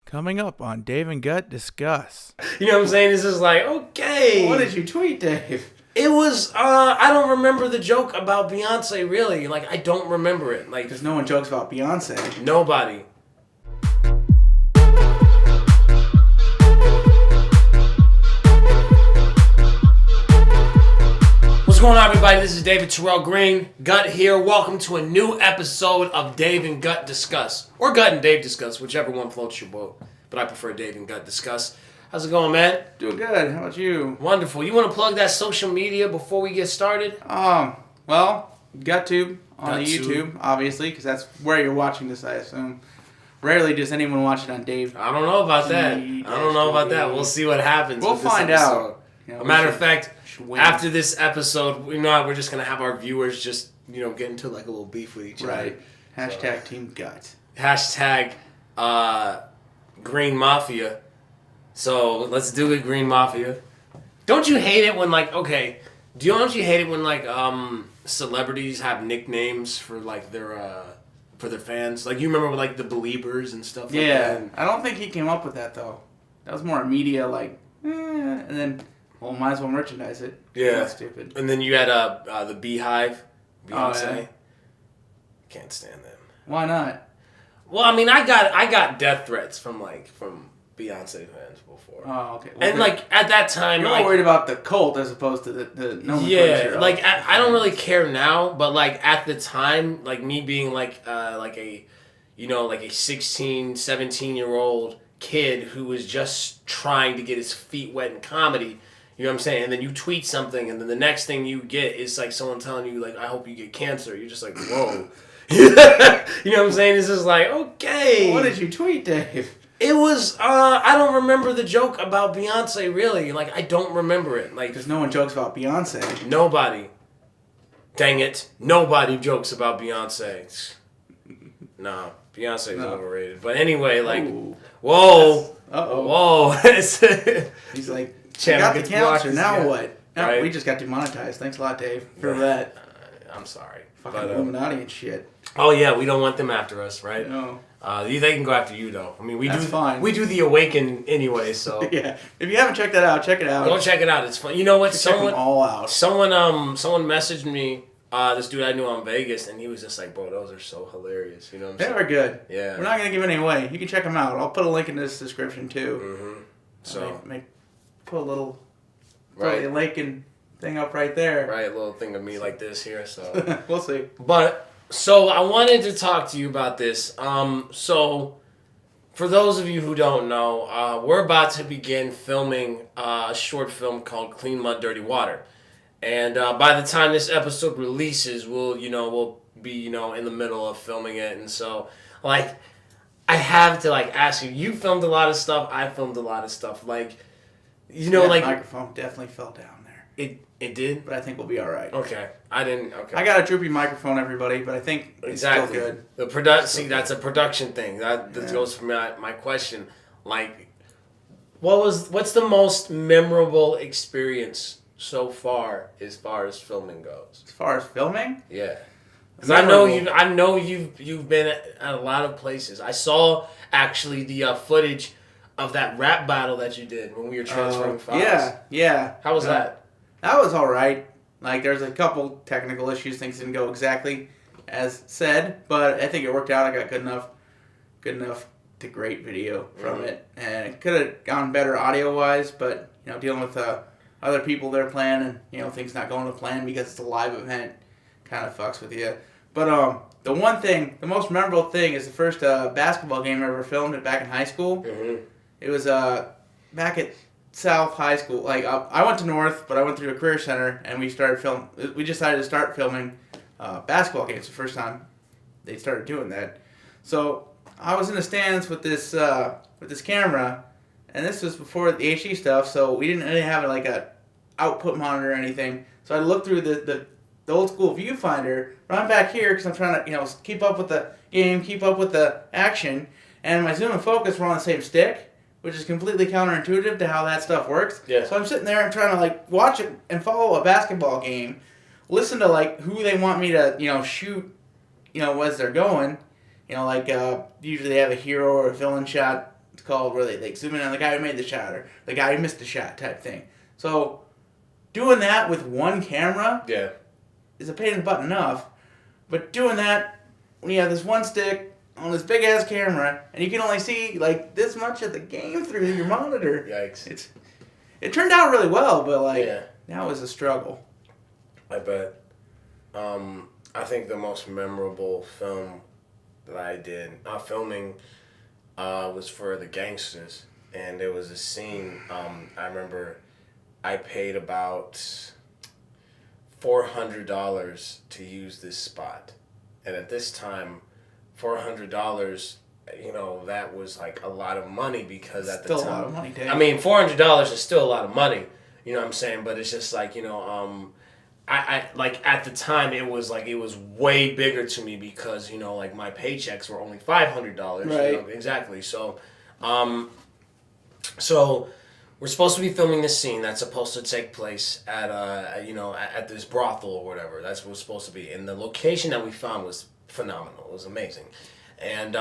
Coming up on Dave and Gut Discuss. You know what I'm saying? It's just like, okay. What did you tweet, Dave? It was, I don't remember the joke about Beyonce, really. Like, I don't remember it. Like, Because no one jokes about Beyonce. nobody. What's going on, everybody? This is David Terrell Green. Gut here. Welcome to a new episode of Dave and Gut Discuss. Or Gut and Dave Discuss, whichever one floats your boat. But I prefer Dave and Gut Discuss. How's it going, man? Doing good. How about you? Wonderful. You want to plug that social media before we get started? Well, GutTube on the GutTube. YouTube, obviously, because that's where you're watching this, I assume. Rarely does anyone watch it on Dave. I don't know about that. I don't know about that. We'll see what happens. We'll with this find episode. out. You know, A matter of fact, win. after this episode, we know we're just gonna have our viewers just get into like a little beef with each other. Right. Hashtag Team Gut. Hashtag Green Mafia. So let's do it, Green Mafia. Don't you hate it when don't you hate it when celebrities have nicknames for like their fans? Like you remember with, like the Beliebers and stuff like that? Yeah. I don't think he came up with that, though. That was more media, and then, well, might as well merchandise it. Yeah. That's stupid. And then you had the Beehive, Beyonce. Oh, yeah. Can't stand them. Why not? Well, I mean, I got death threats from Beyonce fans before. Oh, okay. Well, And at that time, you're more worried about the cult as opposed to the nomenclature. yeah, I don't really care now, but at the time, me being a 16, 17-year-old kid who was just trying to get his feet wet in comedy, you know what I'm saying? And then you tweet something, and then the next thing you get is someone telling you I hope you get cancer. You're just like, whoa. You know what I'm saying? It's just like, okay. What did you tweet, Dave? It was, I don't remember the joke about Beyonce, really. I don't remember it. Because no one jokes about Beyonce. Nobody. Dang it. Nobody jokes about Beyonce. No, Beyonce's overrated. But anyway, Ooh. whoa. Uh-oh. Whoa. He's like, Channel got the gets blocked, cancer, now yeah. what? Now Right. we just got demonetized. Thanks a lot, Dave, for that. I'm sorry. Fucking But, Illuminati and shit. oh, yeah, we don't want them after us, right? No. They can go after you, though. I mean, That's fine. We do the Awaken anyway, so. Yeah. If you haven't checked that out, check it out. Go check it out. It's fun. You know what? Check them all out. Someone messaged me, this dude I knew on Vegas, and he was just like, bro, those are so hilarious. You know what I'm They saying? are good. Yeah. We're not going to give any away. You can check them out. I'll put a link in this description, too. Mm-hmm. So, Put a little right, linking thing up right there. right, a little thing of me like this here, so. We'll see. But, so I wanted to talk to you about this. So, for those of you who don't know, we're about to begin filming a short film called Clean Mud, Dirty Water. And by the time this episode releases, we'll be, in the middle of filming it. And so, I have to, ask you, you filmed a lot of stuff, I filmed a lot of stuff. The microphone definitely fell down there. It did? But I think we'll be all right. Okay. Okay. I got a droopy microphone, everybody, but I think it's still good. The that's a production thing. That goes for my question. What's the most memorable experience so far as filming goes? As far as filming? Yeah. Because I know you've been at a lot of places. I saw actually the footage of that rap battle that you did when we were transferring files. Yeah. How was that? That was all right. There's a couple technical issues. Things didn't go exactly as said, but I think it worked out. I got good enough to great video from it, and it could have gone better audio-wise, but dealing with other people there playing and things not going to plan because it's a live event kind of fucks with you. But the most memorable thing is the first basketball game I ever filmed back in high school. Mm-hmm. It was back at South High School. I went to North, but I went through a career center, and we decided to start filming basketball games the first time they started doing that. So I was in the stands with this camera, and this was before the HD stuff, so we didn't really have a output monitor or anything. So I looked through the old school viewfinder, run back here because I'm trying to keep up with the game, keep up with the action, and my zoom and focus were on the same stick, which is completely counterintuitive to how that stuff works. Yeah. So I'm sitting there and trying to watch it and follow a basketball game, listen to who they want me to shoot, as they're going. Usually they have a hero or a villain shot called, where they zoom in on the guy who made the shot or the guy who missed the shot type thing. So doing that with one camera Yeah. is a pain in the butt enough, but doing that when you have this one stick on this big ass camera and you can only see like this much of the game through your monitor. Yikes. It turned out really well, but Yeah. that was a struggle. I bet. I think the most memorable film that I did, filming, was for The Gangsters. And there was a scene, I remember I paid about $400 to use this spot. And at this time, $400, that was like a lot of money because at the time. Still a lot of money, Dave. I mean, $400 is still a lot of money. You know what I'm saying? But it's just like, I like at the time it was way bigger to me because, like my paychecks were only $500. Right. Exactly. So, so we're supposed to be filming this scene that's supposed to take place at at this brothel or whatever. That's what it was supposed to be. And the location that we found was phenomenal. It was amazing. And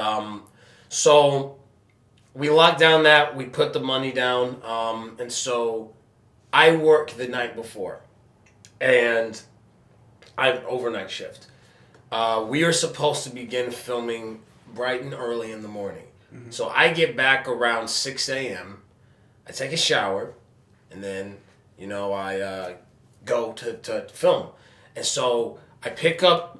so we locked down that, we put the money down, and so I worked the night before. And I overnight shift. We are supposed to begin filming bright and early in the morning. Mm-hmm. So I get back around 6 a.m. I take a shower, and then I go to film. And so I pick up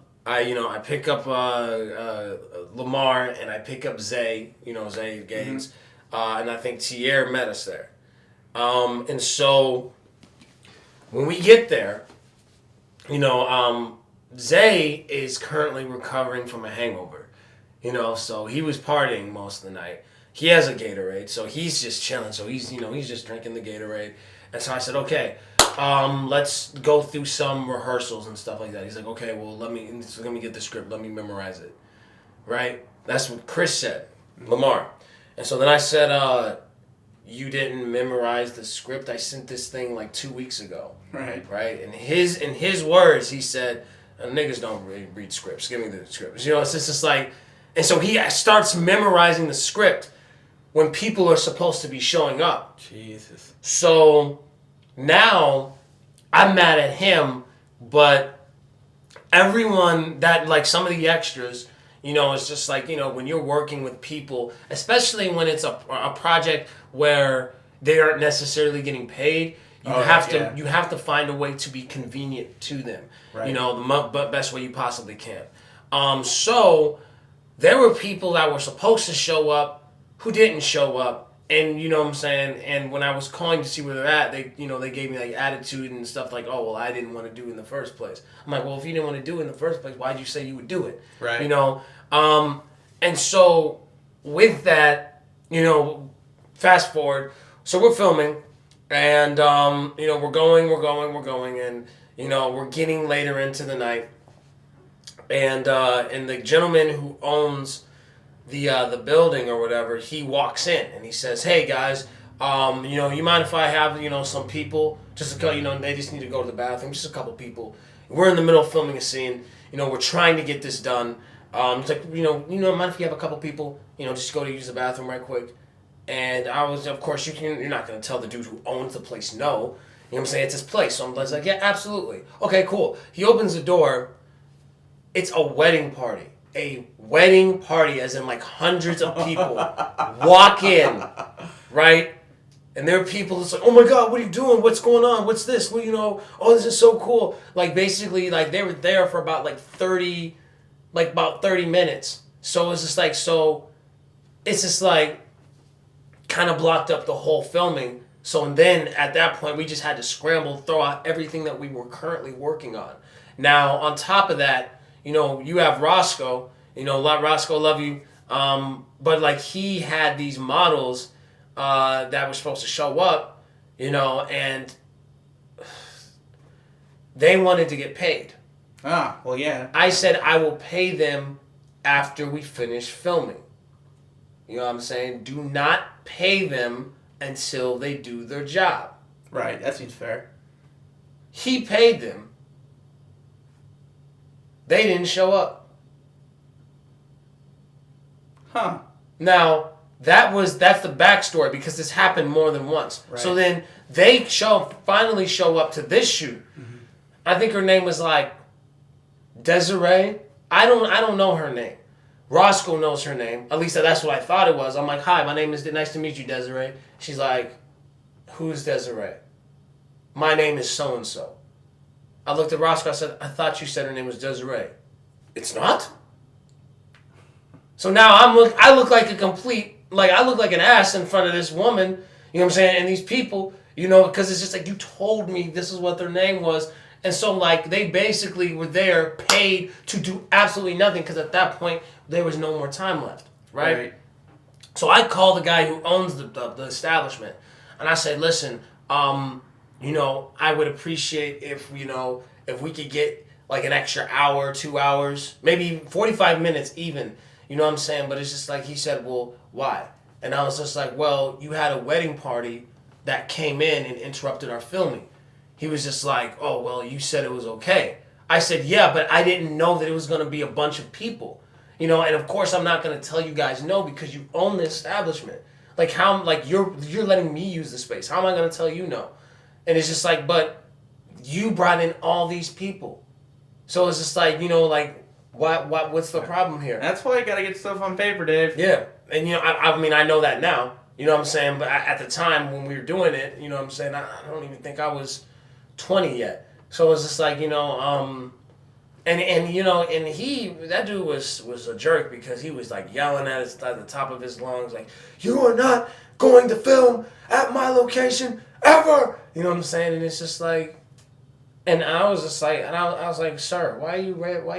Lamar and I pick up Zay, Zay Gaines, and I think Tierre met us there. And so when we get there, Zay is currently recovering from a hangover, so he was partying most of the night. He has a Gatorade, so he's just chilling. So he's just drinking the Gatorade. And so I said, okay, let's go through some rehearsals and stuff like that. He's like, okay, well, let me get the script. Let me memorize it. Right? That's what Chris said, Lamar. And so then I said, you didn't memorize the script. I sent this thing like 2 weeks ago. Right. Right? In his words, he said, niggas don't read scripts. Give me the scripts. It's just like, and so he starts memorizing the script when people are supposed to be showing up. Jesus. So now I'm mad at him, but everyone that, like some of the extras, it's just like, when you're working with people, especially when it's a project where they aren't necessarily getting paid, you have to find a way to be convenient to them. Right. The best way you possibly can. So there were people that were supposed to show up who didn't show up, and you know what I'm saying. And when I was calling to see where they're at, they gave me like attitude and stuff like, oh well, I didn't want to do it in the first place. I'm like, well, if you didn't want to do it in the first place, why'd you say you would do it? Right. And so with that, fast forward. So we're filming, and we're going, and we're getting later into the night, and the gentleman who owns the building or whatever, he walks in and he says, hey guys, you mind if I have some people, just a they just need to go to the bathroom, just a couple people. We're in the middle of filming a scene, we're trying to get this done. It's like, mind if you have a couple people, just go to use the bathroom right quick. And I was, of course, you're not going to tell the dude who owns the place no. You know what I'm saying? It's his place. So I'm like, yeah, absolutely. Okay, cool. He opens the door. It's a wedding party. A wedding party, as in like hundreds of people walk in, right? And there are people that's like, oh my God, what are you doing? What's going on? What's this? Well, oh, this is so cool. Like basically, like they were there for about 30 minutes. So it's just like, kind of blocked up the whole filming. So and then at that point, we just had to scramble, throw out everything that we were currently working on. Now, on top of that, you have Roscoe, Roscoe, love you. But like he had these models that were supposed to show up, and they wanted to get paid. Ah, well, yeah. I said I will pay them after we finish filming. You know what I'm saying? Do not pay them until they do their job. Right, that seems fair. He paid them. They didn't show up. Huh. Now, that's the backstory because this happened more than once. Right. So then they finally show up to this shoot. Mm-hmm. I think her name was like Desiree. I don't know her name. Roscoe knows her name. At least that's what I thought it was. I'm like, hi, my name is, nice to meet you, Desiree. She's like, who's Desiree? My name is so-and-so. I looked at Roscoe, I said, I thought you said her name was Desiree. It's not? So now I look like a complete, like I look like an ass in front of this woman, you know what I'm saying, and these people, you know, because it's just like, you told me this is what their name was. And so, like, they basically were there, paid to do absolutely nothing, because at that point, there was no more time left, right? So I called the guy who owns the establishment, and I said, listen, you know, I would appreciate if, you know, if we could get, like, an extra hour, 2 hours, maybe 45 minutes even, you know what I'm saying? But it's just like, he said, well, why? And I was just like, well, you had a wedding party that came in and interrupted our filming. He was just like, oh, well, you said it was okay. I said, yeah, but I didn't know that it was going to be a bunch of people. You know, and of course I'm not going to tell you guys no because you own the establishment. Like, how, like, you're letting me use the space. How am I going to tell you no? And it's just like, but you brought in all these people. So it's just like, you know, like, what's the problem here? That's why you got to get stuff on paper, Dave. Yeah. And, you know, I mean, I know that now. You know what I'm saying? But at the time when we were doing it, you know what I'm saying, I don't even think I was 20 yet. So it's just like, you know, and you know, and that dude was a jerk because he was like yelling at the top of his lungs, like, you are not going to film at my location ever. You know what I'm saying? And it's just like, and I was just like, and I was like, sir, why are you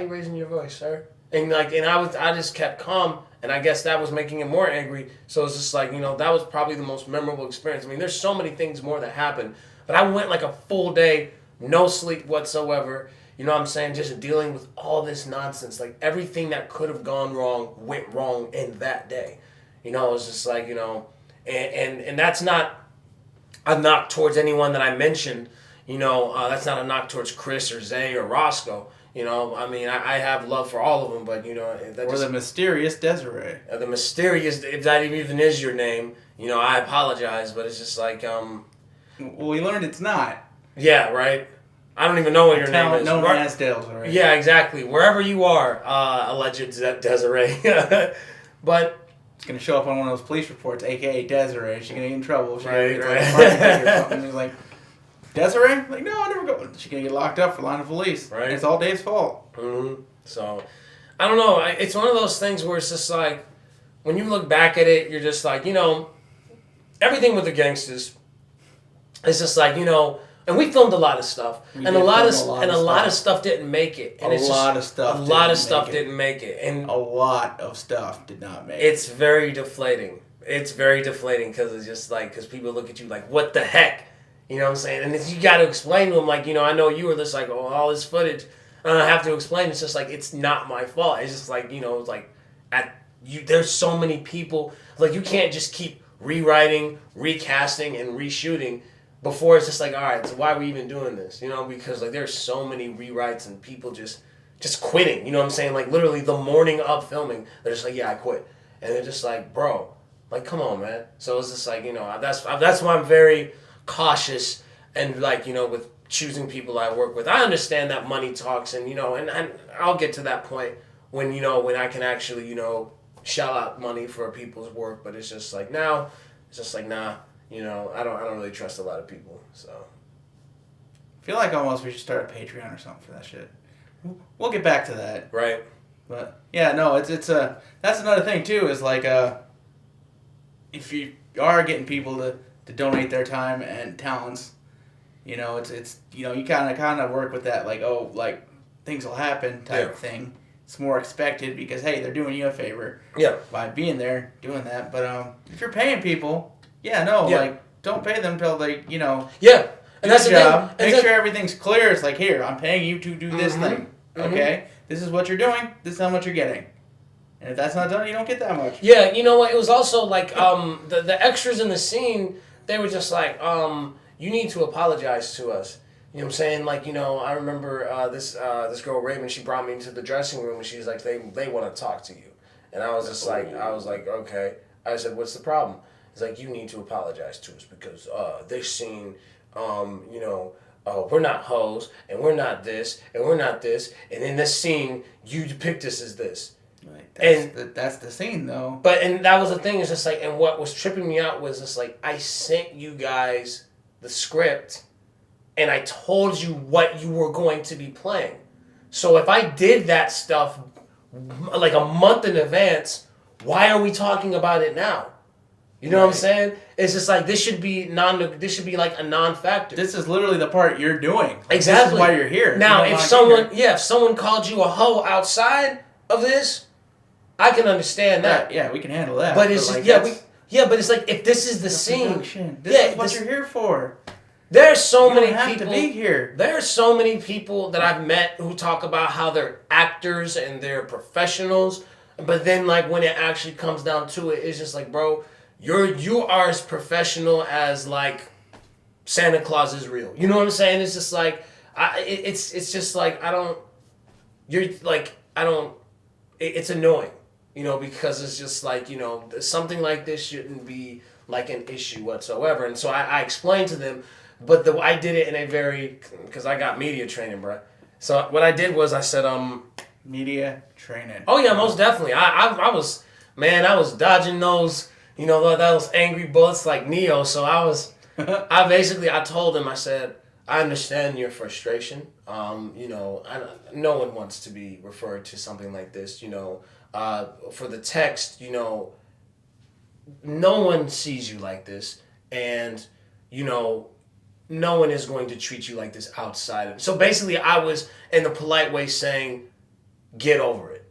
raising your voice, sir? And like, and I just kept calm, and I guess that was making him more angry. So it's just like, you know, that was probably the most memorable experience. I mean, there's so many things more that happened. But I went like a full day, no sleep whatsoever. You know what I'm saying? Just dealing with all this nonsense. Like, everything that could have gone wrong went wrong in that day. You know, it was just like, you know, and that's not a knock towards anyone that I mentioned. You know, that's not a knock towards Chris or Zay or Roscoe. You know, I mean, I have love for all of them, but, you know. The mysterious Desiree. The mysterious, if that even is your name, you know, I apologize, but it's just like, Well, we learned it's not. Yeah, right? I don't even know what your name is. No one has Desiree. Yeah, exactly. Wherever you are, alleged Desiree. But it's going to show up on one of those police reports, a.k.a. Desiree. She's going to get in trouble. She's right. Like a parking ticket or something. He's like, Desiree? Like, no, I never go. She's going to get locked up for line of police. Right. And it's all Dave's fault. Mm-hmm. So, I don't know. It's one of those things where it's just like, when you look back at it, you're just like, you know, everything with the gangsters, it's just like, you know, and we filmed a lot of stuff, and a lot of stuff didn't make it, and a lot of stuff didn't make it, and a lot of stuff did not make it. It's very deflating. It's very deflating because it's just like, because people look at you like, what the heck, you know what I'm saying? And you got to explain to them like, you know, I know you were just like, oh, all this footage, and I have to explain. It's just like, it's not my fault. It's just like, you know, it's like there's so many people, like, you can't just keep rewriting, recasting, and reshooting. Before it's just like, all right, so why are we even doing this? You know, because like there's so many rewrites and people just quitting. You know what I'm saying? Like literally the morning of filming, they're just like, yeah, I quit, and they're just like, bro, like come on, man. So it's just like, you know, that's why I'm very cautious and like, you know, with choosing people I work with. I understand that money talks, and you know, and I'll get to that point when, you know, when I can actually, you know, shell out money for people's work. But it's just like now, it's just like nah. You know, I don't really trust a lot of people, so. I feel like almost we should start a Patreon or something for that shit. We'll get back to that. Right. But yeah, no, it's that's another thing too, is like if you are getting people to donate their time and talents, you know, it's you know, you kind of work with that, like, oh, like things will happen type thing. It's more expected because hey, they're doing you a favor. Yeah. By being there, doing that. But if you're paying people. Yeah, no, like, don't pay them until they, you know, yeah, and that's the job. thing. Make sure everything's clear. It's like, here, I'm paying you to do this thing, okay? Mm-hmm. This is what you're doing. This is how much you're getting. And if that's not done, you don't get that much. Yeah, you know what? It was also like the extras in the scene, they were just like, you need to apologize to us. You know what I'm saying? Like, you know, I remember this girl, Raven, she brought me into the dressing room, and she's like, they want to talk to you. And I was just like, okay. I said, what's the problem? He's like, you need to apologize to us because this scene, we're not hoes, and we're not this, and we're not this, and in this scene, you depict us as this. Right. That's the scene, though. And that was the thing, it's just like, and what was tripping me out was just like, I sent you guys the script, and I told you what you were going to be playing. So if I did that stuff like a month in advance, why are we talking about it now? You know what I'm saying? It's just like this should be like a non-factor. This is literally the part you're doing. Exactly. This is why you're here. Now, if someone called you a hoe outside of this, I can understand that. Yeah, we can handle that. But it's but it's like if this is the scene, this is what you're here for. There's so many people people to be here. There's so many people that I've met who talk about how they're actors and they're professionals, but then like when it actually comes down to it, it's just like, bro, you are as professional as like Santa Claus is real. You know what I'm saying? It's just like it's just like it's annoying, because it's just like, something like this shouldn't be like an issue whatsoever. And so I explained to them, but I did it in a very, because I got media training, bro. So what I did was I said, media training. Oh yeah, most definitely. I was dodging those, those angry bullets like Neo. So I told him, I said, I understand your frustration. No one wants to be referred to something like this, for the text, no one sees you like this, and, no one is going to treat you like this outside of it. So basically I was in a polite way saying, get over it.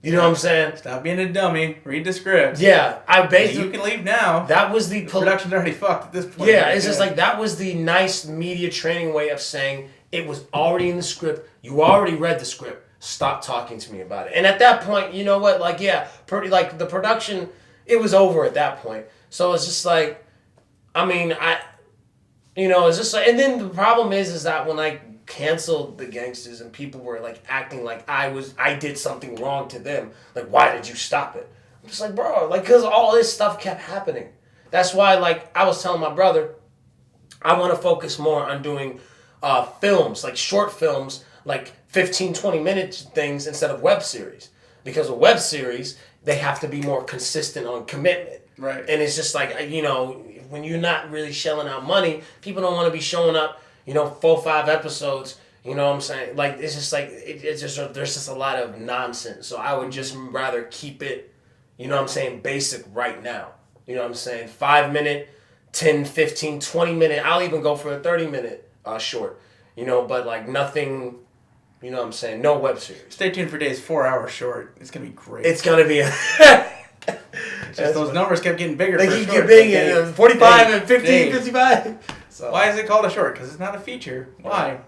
You know what I'm saying? Stop being a dummy. Read the script. Yeah, I basically... You can leave now. That was the production's already fucked at this point. Yeah, it's just like, that was the nice media training way of saying, it was already in the script. You already read the script. Stop talking to me about it. And at that point, you know what? Like, yeah, the production, it was over at that point. So it's just like, it's just like, and then the problem is that when I canceled the gangsters and people were like acting like I did something wrong to them, like, why did you stop it? I'm just like, bro, like, because all this stuff kept happening. That's why, like, I was telling my brother, I want to focus more on doing films, like short films, like 15, 20 minute things instead of web series. Because a web series, they have to be more consistent on commitment. Right. And it's just like, when you're not really shelling out money, people don't want to be showing up, 4 5 episodes, you know what I'm saying? Like, it's just like, there's just a lot of nonsense. So I would just rather keep it, basic right now. You know what I'm saying? 5 minute, 10, 15, 20 minute, I'll even go for a 30-minute short, but like nothing, you know what I'm saying? No web series. Stay tuned for Dave's 4-hour short. It's going to be great. It's going to be just those numbers kept getting bigger. They keep getting big. 45 and 50, 55. So. Why is it called a short? Because it's not a feature. Why?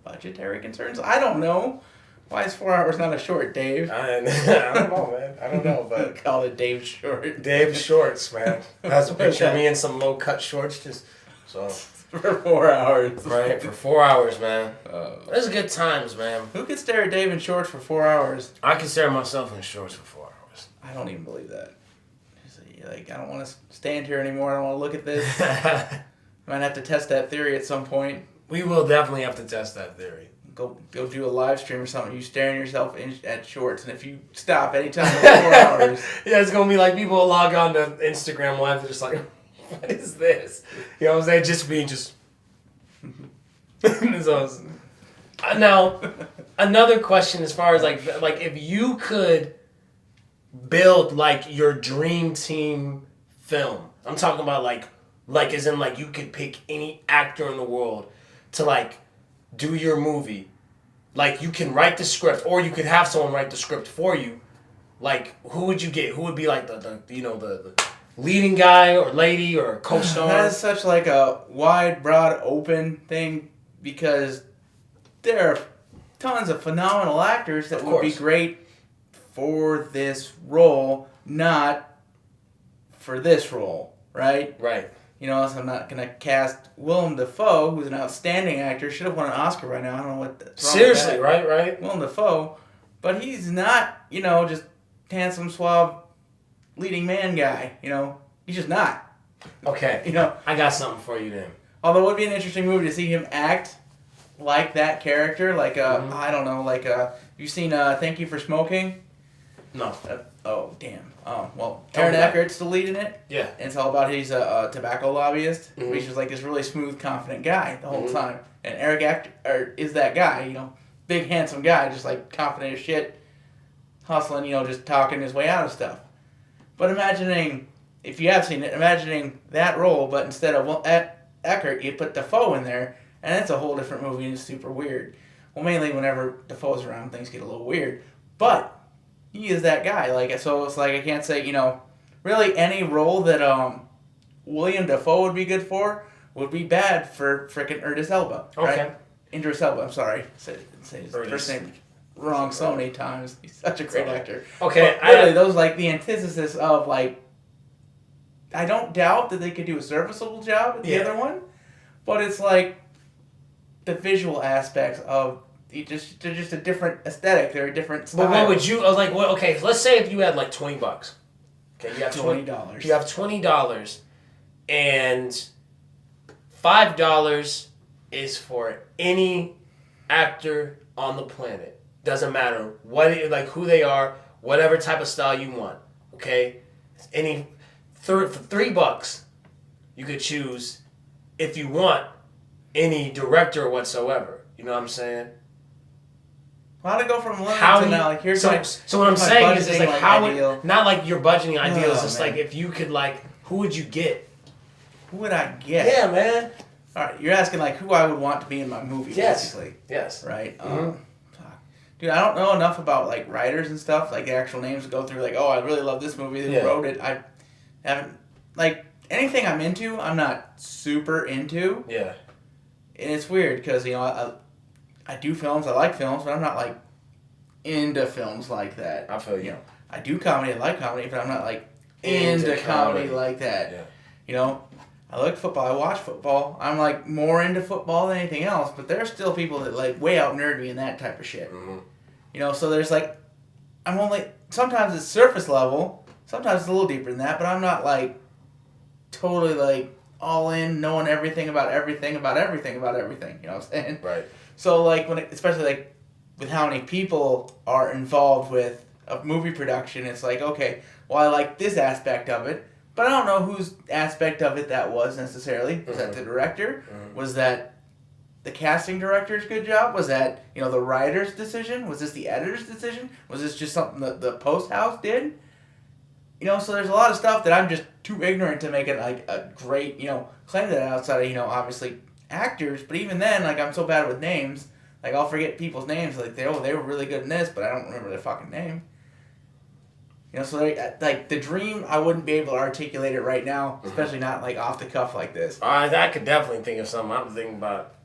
Budgetary concerns? I don't know. Why is 4 hours not a short, Dave? I don't know, man. I don't know, but call it Dave's short. Dave's shorts, man. That's a picture of me in some low cut shorts, just so for 4 hours. Right, for 4 hours, man. Those are good times, man. Who can stare at Dave in shorts for 4 hours? I can stare at myself in shorts for 4 hours. I don't even believe that. Like, I don't want to stand here anymore. I don't want to look at this. Might have to test that theory at some point. We will definitely have to test that theory. Go do a live stream or something. You staring yourself at shorts, and if you stop anytime in 4 hours, yeah, it's gonna be like people log on to Instagram Live. They're just like, "What is this?" You know what I'm saying? Just being just. So, now, another question as far as like if you could build like your dream team film. I'm talking about like as in like you could pick any actor in the world to like do your movie. Like you can write the script or you could have someone write the script for you. Like who would you get? Who would be like the leading guy or lady or co-star? That is such like a wide, broad, open thing because there are tons of phenomenal actors that would be great for this role, not for this role, right? Right. So I'm not going to cast Willem Dafoe, who's an outstanding actor, should have won an Oscar by now. I don't know what that's wrong Seriously, with that. right? Willem Dafoe, but he's not, just handsome, suave, leading man guy. You know, he's just not. Okay. You know, I got something for you then. although it would be an interesting movie to see him act like that character. Like I don't know, like you seen Thank You for Smoking? No. Oh damn. Oh well, Tell me Aaron about Eckhart's the lead in it. Yeah. And it's all about he's a tobacco lobbyist. Mhm. He's just like this really smooth, confident guy the whole Mhm. time. And Eric is that guy, you know, big handsome guy, just like confident as shit, hustling, you know, just talking his way out of stuff. But imagining, if you have seen it, imagining that role, but instead of Eckhart, you put Dafoe in there, and it's a whole different movie and it's super weird. Well, mainly whenever Dafoe's around, things get a little weird. But he is that guy. Like, so it's like I can't say, you know, really any role that William Dafoe would be good for would be bad for frickin' Idris Elba. Okay. Right? Idris Elba, I'm sorry. Say his Idris. first name wrong so many times. He's such a great actor. Okay. But really, those like the antithesis of like, I don't doubt that they could do a serviceable job at the Yeah. other one, but it's like the visual aspects of they're just a different aesthetic. They're a different style. But what would you like? What? Okay, let's say if you had like $20. Okay, you have $20. You have $20, and $5 is for any actor on the planet. Doesn't matter what, like who they are, whatever type of style you want. Okay, for $3, you could choose if you want any director whatsoever. You know what I'm saying? How'd it go from limited How to you, now? Like here's so, my so what I'm here's my saying is budgeting, like how ideal. would, not like your budgeting ideal. It's Oh, just man. like if you could like who would you get? Who would I get? Yeah, man. All right, you're asking like who I would want to be in my movie, Yes. basically, Yes. right? Mhm. Fuck. Dude, I don't know enough about like writers and stuff, like the actual names to go through. Like, oh, I really love this movie. Who Yeah. wrote it? I haven't like anything I'm into. I'm not super into, Yeah. and it's weird because you know I do films. I like films, but I'm not like into films like that. I feel you. You know, I do comedy. I like comedy, but I'm not like Into into comedy comedy. like that. Yeah. You know, I like football. I watch football. I'm like more into football than anything else. But there's still people that like way out nerd me in that type of shit. Mm-hmm. You know, so there's like, I'm only sometimes it's surface level. Sometimes it's a little deeper than that. But I'm not like totally like all in, knowing everything about everything about everything about everything. You know what I'm saying? Right. So like especially like with how many people are involved with a movie production, it's like, okay, well, I like this aspect of it, but I don't know whose aspect of it that was necessarily. Was that the director? Mhm. Was that the casting director's good job? Was that, you know, the writer's decision? Was this the editor's decision? Was this just something that the post house did? You know, so there's a lot of stuff that I'm just too ignorant to make it like a great, you know, claim that outside of, you know, obviously actors, but even then, like, I'm so bad with names. Like, I'll forget people's names. Like, they were really good in this, but I don't remember their fucking name. You know, so, like, the dream, I wouldn't be able to articulate it right now, especially not, like, off the cuff like this. I could definitely think of something. I'm thinking about.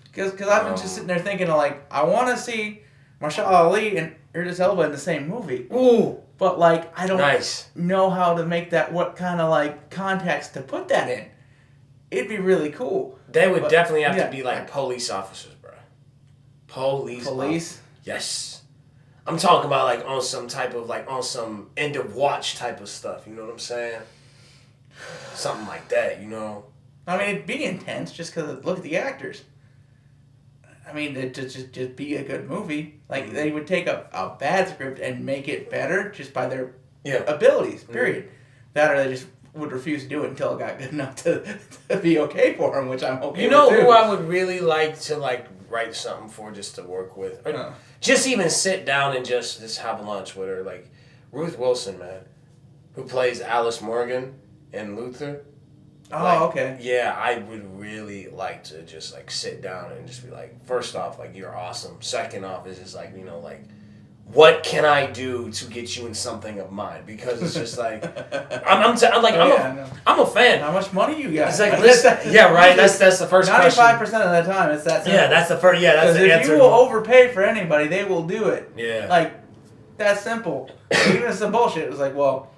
Because I've been just sitting there thinking, of, like, I want to see Mahershala Ali and Idris Elba in the same movie. Ooh. But, like, I don't Nice. know how to make that, what kind of, like, context to put that in. It'd be really cool. They would But, definitely have yeah. to be like police officers, bro. Police. Yes. I'm talking about like on some type of like on some end of watch type of stuff. You know what I'm saying? Something like that. You know. I mean, it'd be intense just because look at the actors. I mean, it'd just be a good movie. Like, they would take a bad script and make it better just by their Yeah. abilities, period. That or they just would refuse to do it until it got good enough to be okay for them, which I'm okay You know with too. who I would really like to like write something for just to work with, or Huh. just even sit down and just have lunch with her, like Ruth Wilson, man, who plays Alice Morgan in Luther. Oh, Like, okay. Yeah, I would really like to just like sit down and just be like, first off, like you're awesome. Second off, is just like, you know, like what can I do to get you in something of mine? Because it's just like I'm a fan. How much money you got? It's like listen, yeah, right. That's the first 95% question. of the time it's that simple. Yeah, that's the first. Yeah, that's Because the if answer. you will overpay for anybody, they will do it. Yeah. Like, that's simple. Even if it's some bullshit, it was like, well,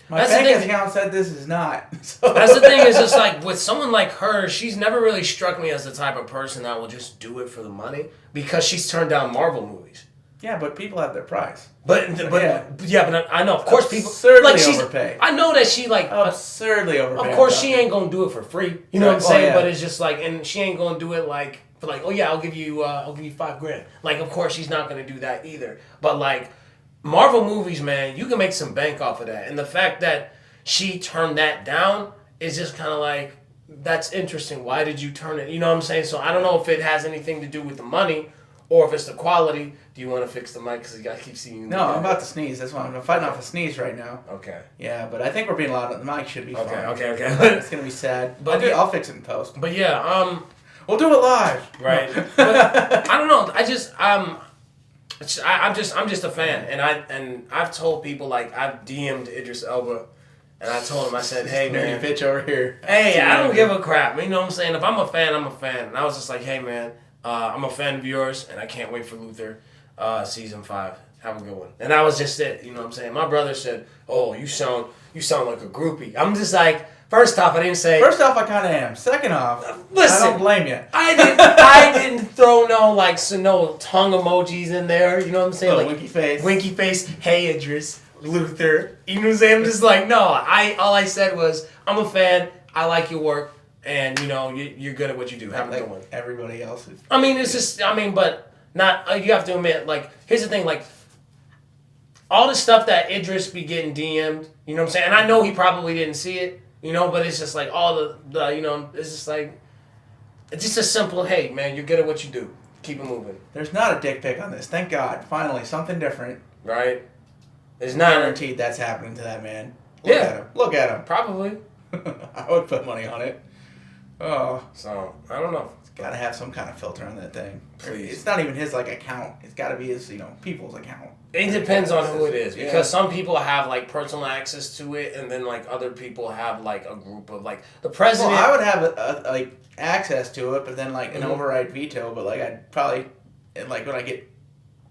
my That's the bank thing. account said this is not. So. That's the thing, is just like with someone like her, she's never really struck me as the type of person that will just do it for the money, because she's turned down Marvel movies. Yeah, but people have their price. But I know, of course, people Absurdly like she's. overpay. I know that she like. Absurdly overpay. Of course, she ain't gonna do it for free. You know what I'm Oh, saying? yeah. But it's just like, and she ain't gonna do it like for like, oh yeah, I'll give you $5,000. Like, of course, she's not gonna do that either. But like, Marvel movies, man, you can make some bank off of that. And the fact that she turned that down is just kind of like, that's interesting. Why did you turn it? You know what I'm saying? So I don't know if it has anything to do with the money or if it's the quality. Do you want to fix the mic? Because I keep seeing you. No, I'm about to sneeze. That's why I'm fighting off a sneeze right now. Okay. Yeah, but I think we're being loud. The mic should be fine. Okay. It's going to be sad. But I'll fix it in post. But yeah, We'll do it live. right. But I don't know. I'm just a fan, and I've told people, like, I've DM'd Idris Elba, and I told him, I said, hey man, bitch over here. hey, I don't give a crap. You know what I'm saying? If I'm a fan, I'm a fan. And I was just like, hey man, I'm a fan of yours, and I can't wait for Luther season 5. Have a good one. And that was just it. You know what I'm saying? My brother said, oh, you sound like a groupie. I'm just like, first off, I didn't say. First off, I kind of am. Second off, listen, I don't blame you. I didn't throw no tongue emojis in there. You know what I'm saying? Like winky face. Winky face. Hey Idris, Luther. You know what I'm saying? I'm just like, no. All I said was, I'm a fan. I like your work, and you know you're good at what you do. Have a good one. Everybody else is. I mean, it's just. I mean, but not. You have to admit. Like, here's the thing. Like, all the stuff that Idris be getting DM'd. You know what I'm saying? And I know he probably didn't see it. You know, but it's just like all the you know, it's just like, it's just a simple, hey, man, you're good at what you do. Keep it moving. There's not a dick pic on this. Thank God. Finally, something different. Right? It's not. Guaranteed that's happening to that man. Look at him. Look at him. Probably. I would put money on it. Oh. So, I don't know. Gotta have some kind of filter on that thing. Please. It's not even his, like, account. It's gotta be his, people's account. It depends on who it is. Because Yeah. some people have, like, personal access to it, and then, like, other people have, like, a group of, like, the president. Well, I would have, like, access to it, but then, like, an override veto, but, like, I'd probably, and, like, when I get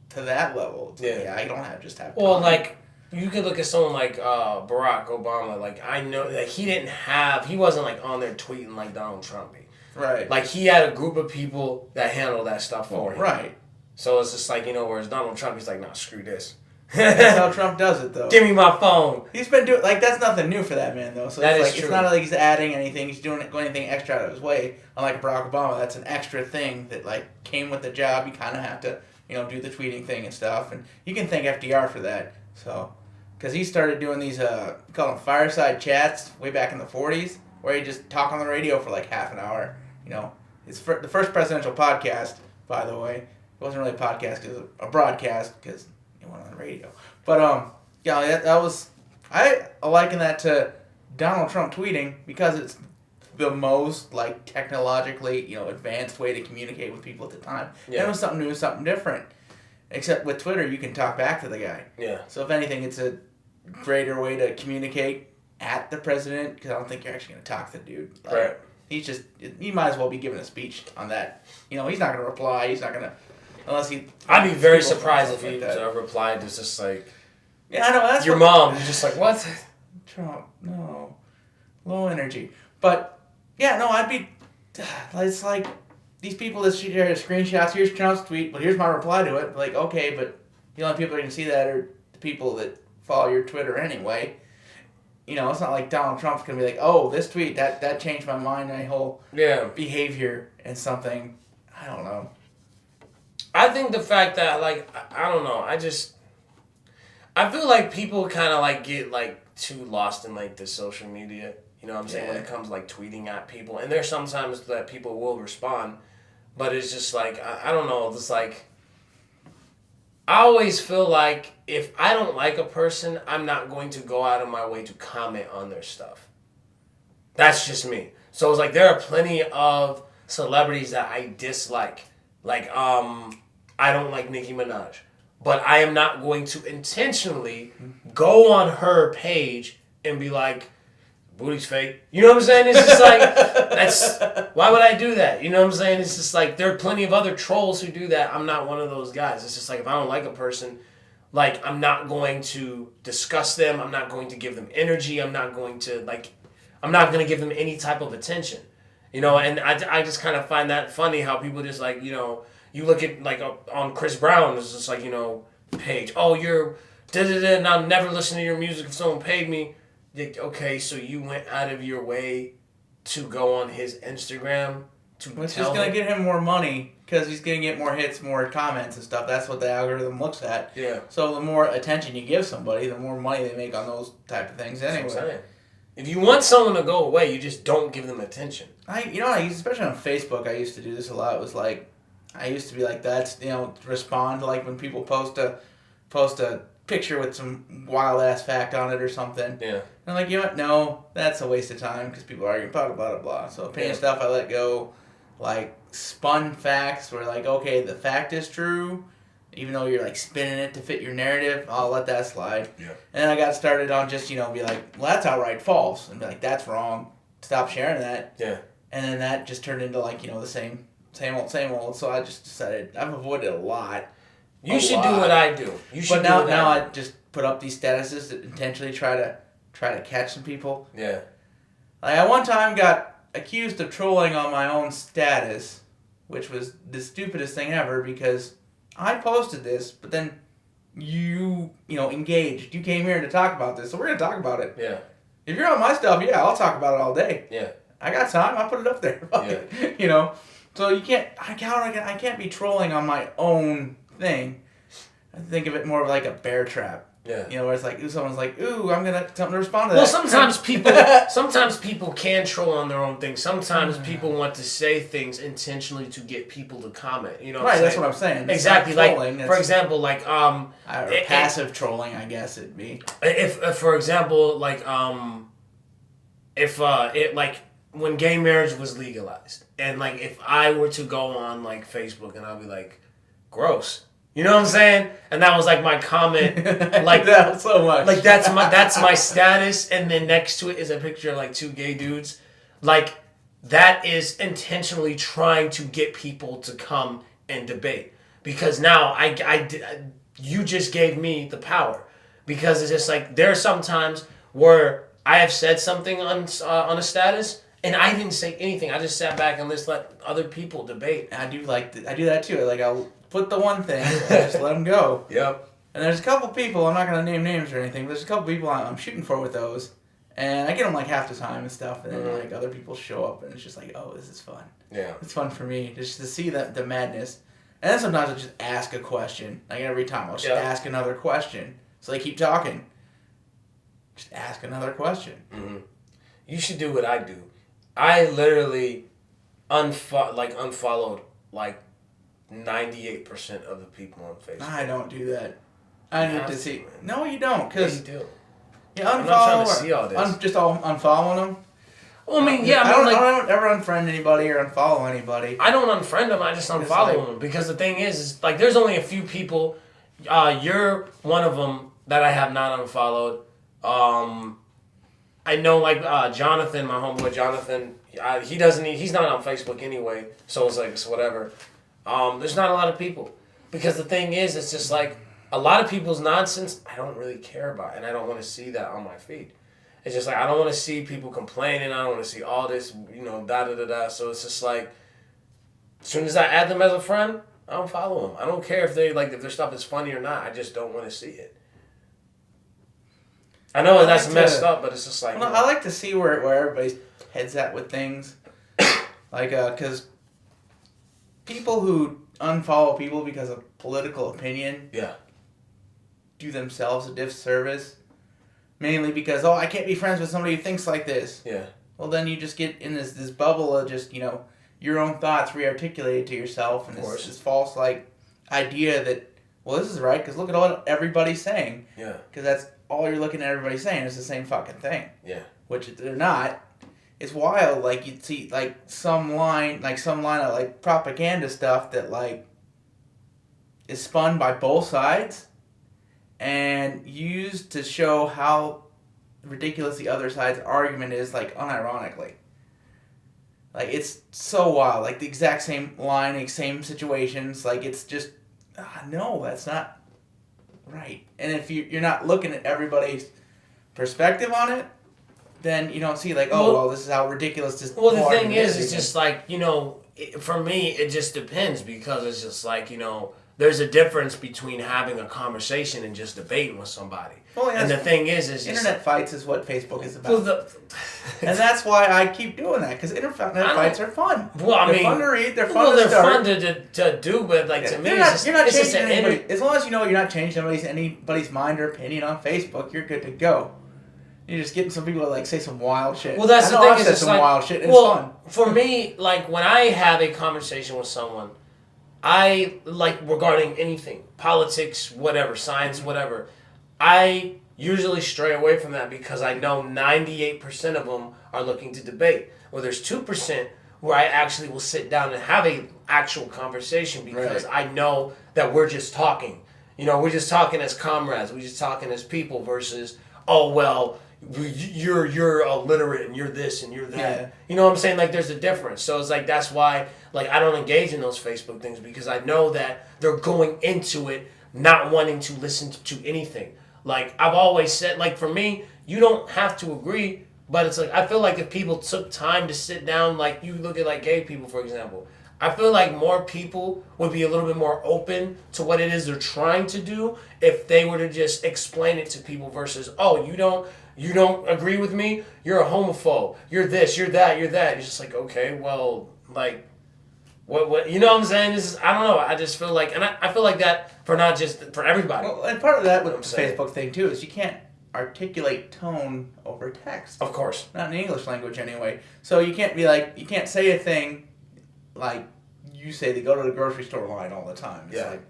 to that level, it's like, I don't have Well, time. like, you could look at someone like Barack Obama. Like, I know that he wasn't, like, on there tweeting like Donald Trump. Right. Like, he had a group of people that handle that stuff for him. Right. So it's just like, whereas Donald Trump, he's like, nah, screw this. That's how Trump does it, though. Give me my phone. He's been doing, like, that's nothing new for that man, though. So That it's is like, true. it's not like he's adding anything, he's going anything extra out of his way. Unlike Barack Obama, that's an extra thing that, like, came with the job. You kind of have to, do the tweeting thing and stuff. And you can thank FDR for that. So, because he started doing these, we call them fireside chats way back in the 40s, where he'd just talk on the radio for, like, half an hour, It's the first presidential podcast, by the way. It wasn't really a podcast, it was a broadcast, because it went on the radio. But, that was... I liken that to Donald Trump tweeting, because it's the most, like, technologically, advanced way to communicate with people at the time. Yeah. It was something new, something different. Except with Twitter, you can talk back to the guy. Yeah. So if anything, it's a greater way to communicate at the president, because I don't think you're actually going to talk to the dude. Like, Right. He's just, he might as well be giving a speech on that. He's not going to reply. He's not going to, unless he... I'd be very surprised if he like that. replied to just like, Yeah, I know, that's your mom. You're just like, what? Trump, no. Low energy. But, yeah, no, I'd be... It's like, these people that share screenshots, here's Trump's tweet, but here's my reply to it. Like, okay, but the only people that can see that are the people that follow your Twitter anyway. It's not like Donald Trump's going to be like, oh, this tweet, that changed my mind, my whole behavior and something. I don't know. I think the fact that, like, I don't know, I feel like people kind of, like, get, like, too lost in, like, the social media, you know what I'm saying, when it comes, like, tweeting at people. And there's sometimes that people will respond, but it's just, like, I don't know, it's like, I always feel like if I don't like a person, I'm not going to go out of my way to comment on their stuff. That's just me. So it's like there are plenty of celebrities that I dislike. Like, I don't like Nicki Minaj. But I am not going to intentionally go on her page and be like, booty's fake. You know what I'm saying? It's just like, why would I do that? You know what I'm saying? It's just like, there are plenty of other trolls who do that. I'm not one of those guys. It's just like, if I don't like a person, like, I'm not going to discuss them. I'm not going to give them energy. I'm not going to give them any type of attention. And I just kind of find that funny how people just like, You look at like on Chris Brown, it's just like page. Oh, you're and I'll never listen to your music if someone paid me. Like, okay, so you went out of your way to go on his Instagram to It's tell just gonna him. get him more money because he's gonna get more hits, more comments and stuff. That's what the algorithm looks at. Yeah. So the more attention you give somebody, the more money they make on those type of things. That's Anyway, what I'm saying. If you want someone to go away, you just don't give them attention. especially on Facebook, I used to do this a lot. It was like, I used to be like, respond to like when people post a picture with some wild ass fact on it or something. Yeah. And I'm like, you know what? No, that's a waste of time because people are arguing, blah, blah, blah, blah. So opinion stuff I let go. Like, spun facts where, like, okay, the fact is true, even though you're, like, spinning it to fit your narrative, I'll let that slide. Yeah. And then I got started on just, be like, well, that's outright false. And be like, that's wrong. Stop sharing that. Yeah. And then that just turned into, like, the same old. So I just decided, I've avoided a lot. You should do what I do. You should. But now I just put up these statuses that intentionally try to catch some people. Yeah. Like, I one time got accused of trolling on my own status, which was the stupidest thing ever because I posted this, but then you engaged. You came here to talk about this, so we're gonna talk about it. Yeah. If you're on my stuff, yeah, I'll talk about it all day. Yeah. I got time. I put it up there. Yeah. So you can't. I can't be trolling on my own thing. I think of it more of like a bear trap. Yeah. Where it's like, someone's like, ooh, I'm gonna something to respond to that. Well, sometimes people can troll on their own thing. Sometimes people want to say things intentionally to get people to comment. You know what Right, I'm that's saying? what I'm saying. It's Exactly. not Like, trolling, for example, like passive trolling, I guess it'd be. if for example, like if it like when gay marriage was legalized, and like if I were to go on like Facebook and I'll be like, gross. You know what I'm saying? And that was like my comment, like that so much. like that's my status, and then next to it is a picture of like two gay dudes. Like that is intentionally trying to get people to come and debate, because now you just gave me the power, because it's just like there are some times where I have said something on a status and I didn't say anything. I just sat back and just let other people debate. I do that too. Like, I'll put the one thing and just let them go. Yep. And there's a couple people, I'm not going to name names or anything, but there's a couple people I'm shooting for with those. And I get them like half the time and stuff, and then like other people show up and it's just like, oh, this is fun. Yeah. It's fun for me just to see the madness. And then sometimes I just ask a question. Like every time I'll just ask another question. So they keep talking. Just ask another question. Mm-hmm. You should do what I do. I literally unfollowed like 98% of the people on Facebook. I don't do that. I need to see. Man. No, you don't, because you do. yeah, I'm not trying to see all this. I'm just all unfollowing them. Well, I mean, yeah, I don't ever unfriend anybody or unfollow anybody. I don't unfriend them. I just unfollow them, because the thing is like there's only a few people. You're one of them that I have not unfollowed. I know like Jonathan, my homeboy Jonathan. He's not on Facebook anyway, so it's like it's whatever. There's not a lot of people, because the thing is, it's just like a lot of people's nonsense I don't really care about, and I don't want to see that on my feed. It's just like I don't want to see people complaining. I don't want to see all this, da. So it's just like, as soon as I add them as a friend, I don't follow them. I don't care if if their stuff is funny or not. I just don't want to see it. I know that's messed up, but it's just like. Well, I like to see where everybody's head's at with things, like because people who unfollow people because of political opinion, do themselves a disservice. Mainly because, I can't be friends with somebody who thinks like this. Yeah. Well, then you just get in this bubble of just, your own thoughts re-articulated to yourself. And this false, idea that, well, this is right because look at what everybody's saying. Yeah. Because that's all you're looking at everybody saying is the same fucking thing. Yeah. Which they're not. It's wild. Like, you'd see, some line of, propaganda stuff that, is spun by both sides and used to show how ridiculous the other side's argument is, unironically. It's so wild. The exact same line, same situations. It's just, no, that's not right. And if you're not looking at everybody's perspective on it, then you don't see, this is how ridiculous this Well, the thing argument is, it's just for me, it just depends because it's just like, there's a difference between having a conversation and just debating with somebody. Well, and the thing is internet fights is what Facebook is about. Well, and that's why I keep doing that, because internet fights are fun. Well, they're fun to read, they're fun to start. They're fun to do, but to me, you're not changing anybody. As long as you know you're not changing anybody's mind or opinion on Facebook, you're good to go. You're just getting some people to say some wild shit. Well, that's the thing. I've said some wild shit. And it's fun. For me, when I have a conversation with someone, I regarding anything, politics, whatever, science, whatever, I usually stray away from that because I know 98% of them are looking to debate. Well, there's 2% where I actually will sit down and have a actual conversation because I know that we're just talking. We're just talking as comrades. We're just talking as people versus, oh, well, you're illiterate and you're this and you're that. Yeah. You know what I'm saying? There's a difference. So it's that's why I don't engage in those Facebook things because I know that they're going into it not wanting to listen to anything. I've always said, for me, you don't have to agree, but it's I feel if people took time to sit down, you look at gay people, for example, I feel more people would be a little bit more open to what it is they're trying to do if they were to just explain it to people versus, oh, you don't agree with me? You're a homophobe. You're this, you're that, you're that. It's just okay, well, what you know what I'm saying? I don't know. I just feel and I feel that for not just for everybody. Well, and part of that with the Facebook thing too is you can't articulate tone over text. Of course. Not in the English language anyway. So you can't be you can't say a thing you say they go to the grocery store line all the time. It's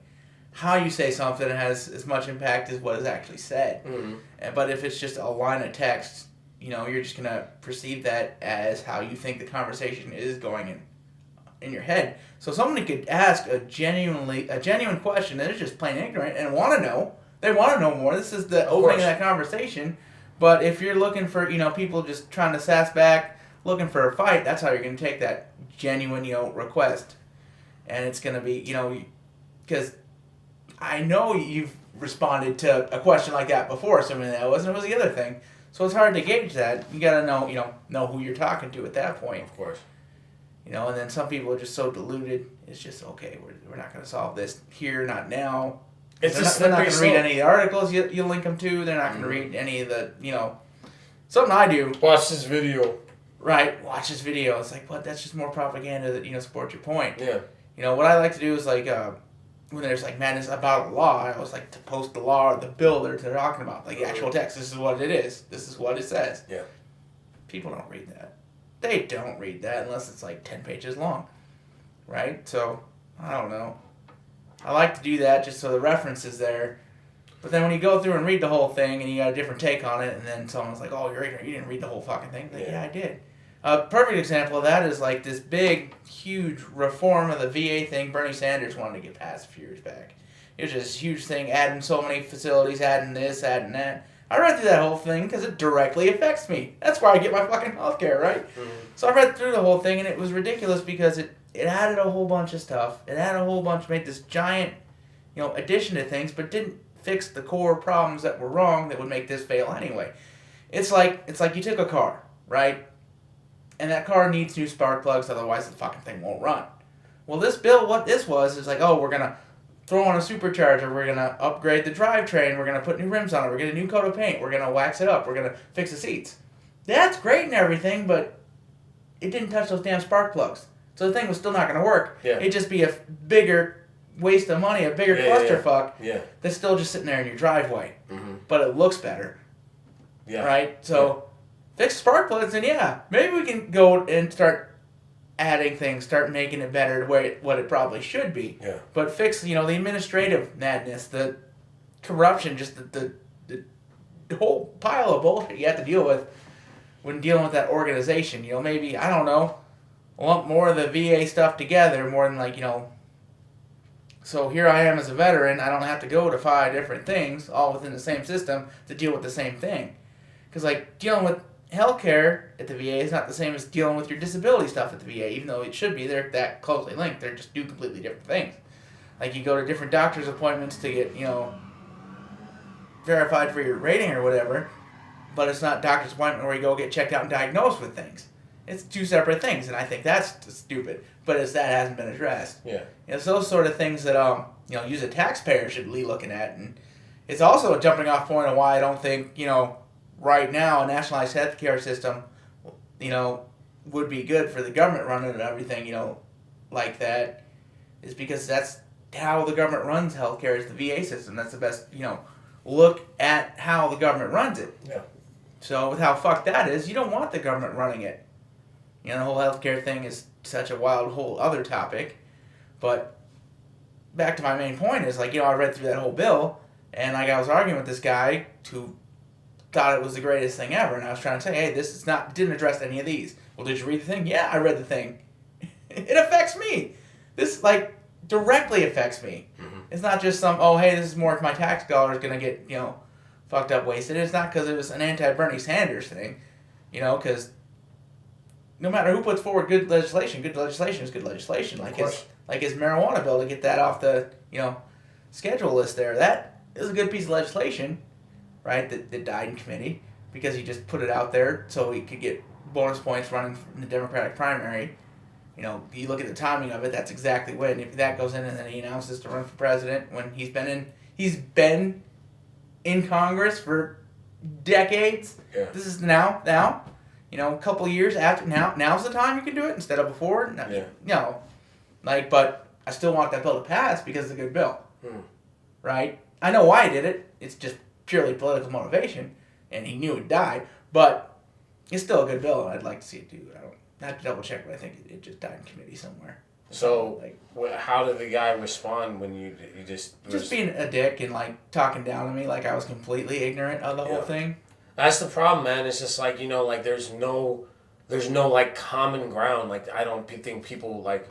how you say something has as much impact as what is actually said. Mm-hmm. But if it's just a line of text, you're just going to perceive that as how you think the conversation is going in your head. So somebody could ask a genuine question that is just plain ignorant and want to know. They want to know more. This is the opening of that conversation. But if you're looking for, people just trying to sass back, looking for a fight, that's how you're going to take that genuine, request. And it's going to be, because I know you've responded to a question like that before, something that was the other thing. So it's hard to gauge that. You got to know who you're talking to at that point. Of course. And then some people are just so deluded. It's just, okay, we're not going to solve this here, not now. They're not going to read any of the articles you link them to. They're not going to read any of the, something I do. Watch this video. Right, watch this video. It's what? That's just more propaganda that, supports your point. Yeah. What I like to do is when there's madness about a law, I always like to post the law or the bill that they're talking about. The actual text. This is what it is. This is what it says. Yeah. People don't read that. They don't read that unless it's 10 pages long. Right? So, I don't know. I like to do that just so the reference is there. But then when you go through and read the whole thing and you got a different take on it, and then someone's like, oh, you're ignorant. You didn't read the whole fucking thing. Yeah, I did. A perfect example of that is this big, huge reform of the VA thing Bernie Sanders wanted to get passed a few years back. It was just a huge thing, adding so many facilities, adding this, adding that. I read through that whole thing because it directly affects me. That's where I get my fucking healthcare, right? Mm-hmm. So I read through the whole thing, and it was ridiculous because it added a whole bunch of stuff. It added a whole bunch, made this giant, addition to things, but didn't fix the core problems that were wrong that would make this fail anyway. It's like you took a car, right? And that car needs new spark plugs, otherwise the fucking thing won't run. Well, this bill, what this was, is we're going to throw on a supercharger, we're going to upgrade the drivetrain, we're going to put new rims on it, we're going to get a new coat of paint, we're going to wax it up, we're going to fix the seats. That's great and everything, but it didn't touch those damn spark plugs. So the thing was still not going to work. Yeah. It'd just be a bigger waste of money, a bigger clusterfuck that's still just sitting there in your driveway. Mm-hmm. But it looks better. Yeah. Right? So... fix spark plugs, and maybe we can go and start adding things, start making it better the way what it probably should be. Yeah. But fix, the administrative madness, the corruption, just the whole pile of bullshit you have to deal with when dealing with that organization. Maybe, I don't know, lump more of the VA stuff together, more than so here I am as a veteran, I don't have to go to 5 different things, all within the same system, to deal with the same thing. Because, dealing with healthcare at the VA is not the same as dealing with your disability stuff at the VA, even though it should be. They're that closely linked. They're just do completely different things. You go to different doctor's appointments to get, verified for your rating or whatever, but it's not doctor's appointment where you go get checked out and diagnosed with things. It's two separate things, and I think that's stupid. But that hasn't been addressed. Yeah. It's those sort of things that you as a taxpayer should be looking at, and it's also a jumping off point of why I don't think right now a nationalized healthcare system, would be good for the government running and everything, like that, is because that's how the government runs healthcare is the VA system. That's the best, look at how the government runs it. Yeah. So with how fucked that is, you don't want the government running it. The whole healthcare thing is such a wild whole other topic. But back to my main point is I read through that whole bill and I was arguing with this guy who thought it was the greatest thing ever, and I was trying to say, hey, this is didn't address any of these. Well, did you read the thing? Yeah, I read the thing. It affects me. This directly affects me. Mm-hmm. It's not just hey, this is more if my tax dollars gonna get fucked up, wasted. It's not because it was an anti-Bernie Sanders thing, because no matter who puts forward good legislation is good legislation. Like his marijuana bill to get that off the schedule list there. That is a good piece of legislation, right? That died in committee because he just put it out there so he could get bonus points running in the Democratic primary. You look at the timing of it. That's exactly when. If that goes in and then he announces to run for president when he's been in Congress for decades. Yeah. This is now. A couple of years after now's the time you can do it instead of before. No, but I still want that bill to pass because it's a good bill, right? I know why he did it. It's just purely political motivation, and he knew it died. But it's still a good bill, and I'd like to see it do. I have to double check, but I think it just died in committee somewhere. So, how did the guy respond when you just being a dick and talking down to me like I was completely ignorant of the whole thing? That's the problem, man. It's just there's no common ground. I don't think people we're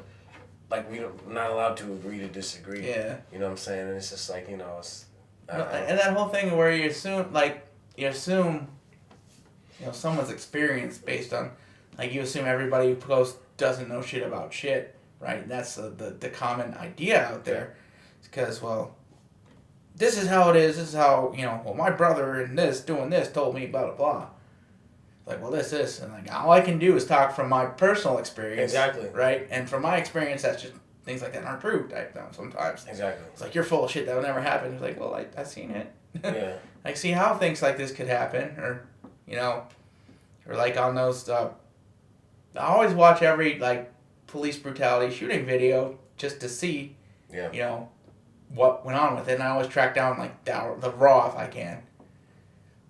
not allowed to agree to disagree. Yeah. You know what I'm saying? And it's just it's. And that whole thing where you assume someone's experience based on you assume everybody who posts doesn't know shit about shit, right? And that's the common idea out there. Because this is how it is. This is how my brother and doing this told me blah blah blah. This and all I can do is talk from my personal experience. Exactly. Right. And from my experience, that's just things like that aren't true. Sometimes. Exactly. It's you're full of shit that will never happen. It's I've seen it. Yeah. See how things like this could happen, or or on those. I always watch every police brutality shooting video just to see. Yeah. What went on with it, and I always track down the raw if I can.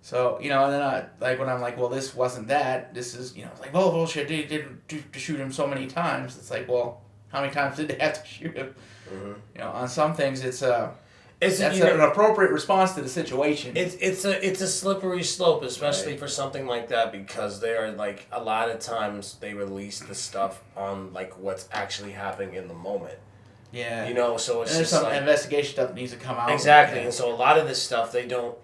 So and then when I'm this wasn't that. This is bullshit. They did to shoot him so many times. It's how many times did they have to shoot him? Mm-hmm. On some things it's an appropriate response to the situation. It's a slippery slope, especially for something like that, because they are a lot of times they release the stuff on what's actually happening in the moment. Yeah. So it's there's just some investigation stuff that needs to come out. Exactly, and so a lot of this stuff they don't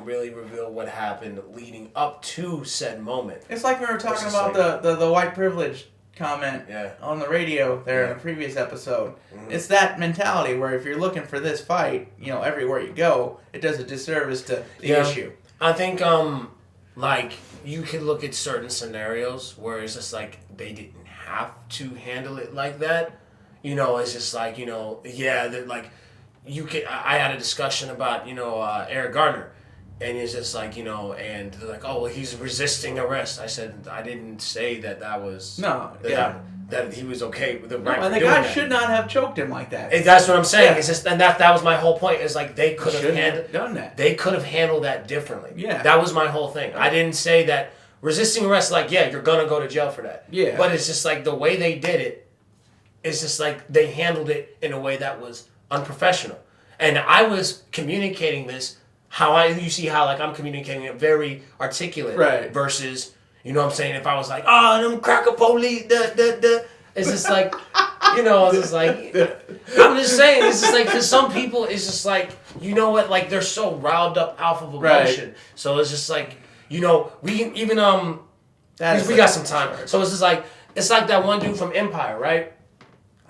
really reveal what happened leading up to said moment. It's like we were talking about the white privilege comment on the radio there in a previous episode. Mm-hmm. It's that mentality where if you're looking for this fight, everywhere you go, it does a disservice to the issue. I think you could look at certain scenarios where it's just they didn't have to handle it like that. It's just you could. I had a discussion about Eric Gardner, and it's just and they're oh well, he's resisting arrest. I said I didn't say that was that he was okay with the right. And the guy should not have choked him like that. That's what I'm saying. Yeah. It's just and that was my whole point. Is they could have done that. They could have handled that differently. Yeah, that was my whole thing. I didn't say that resisting arrest. You're gonna go to jail for that. Yeah, but it's just the way they did it. It's just they handled it in a way that was unprofessional. And I was communicating this you see how I'm communicating it very articulate. Right. Versus, what I'm saying, if I was them cracker police, it's just it's just I'm just saying, it's just because some people, it's just they're so riled up off of emotion. Right. So it's just we can even, we got some time. So it's just it's that one dude from Empire, right?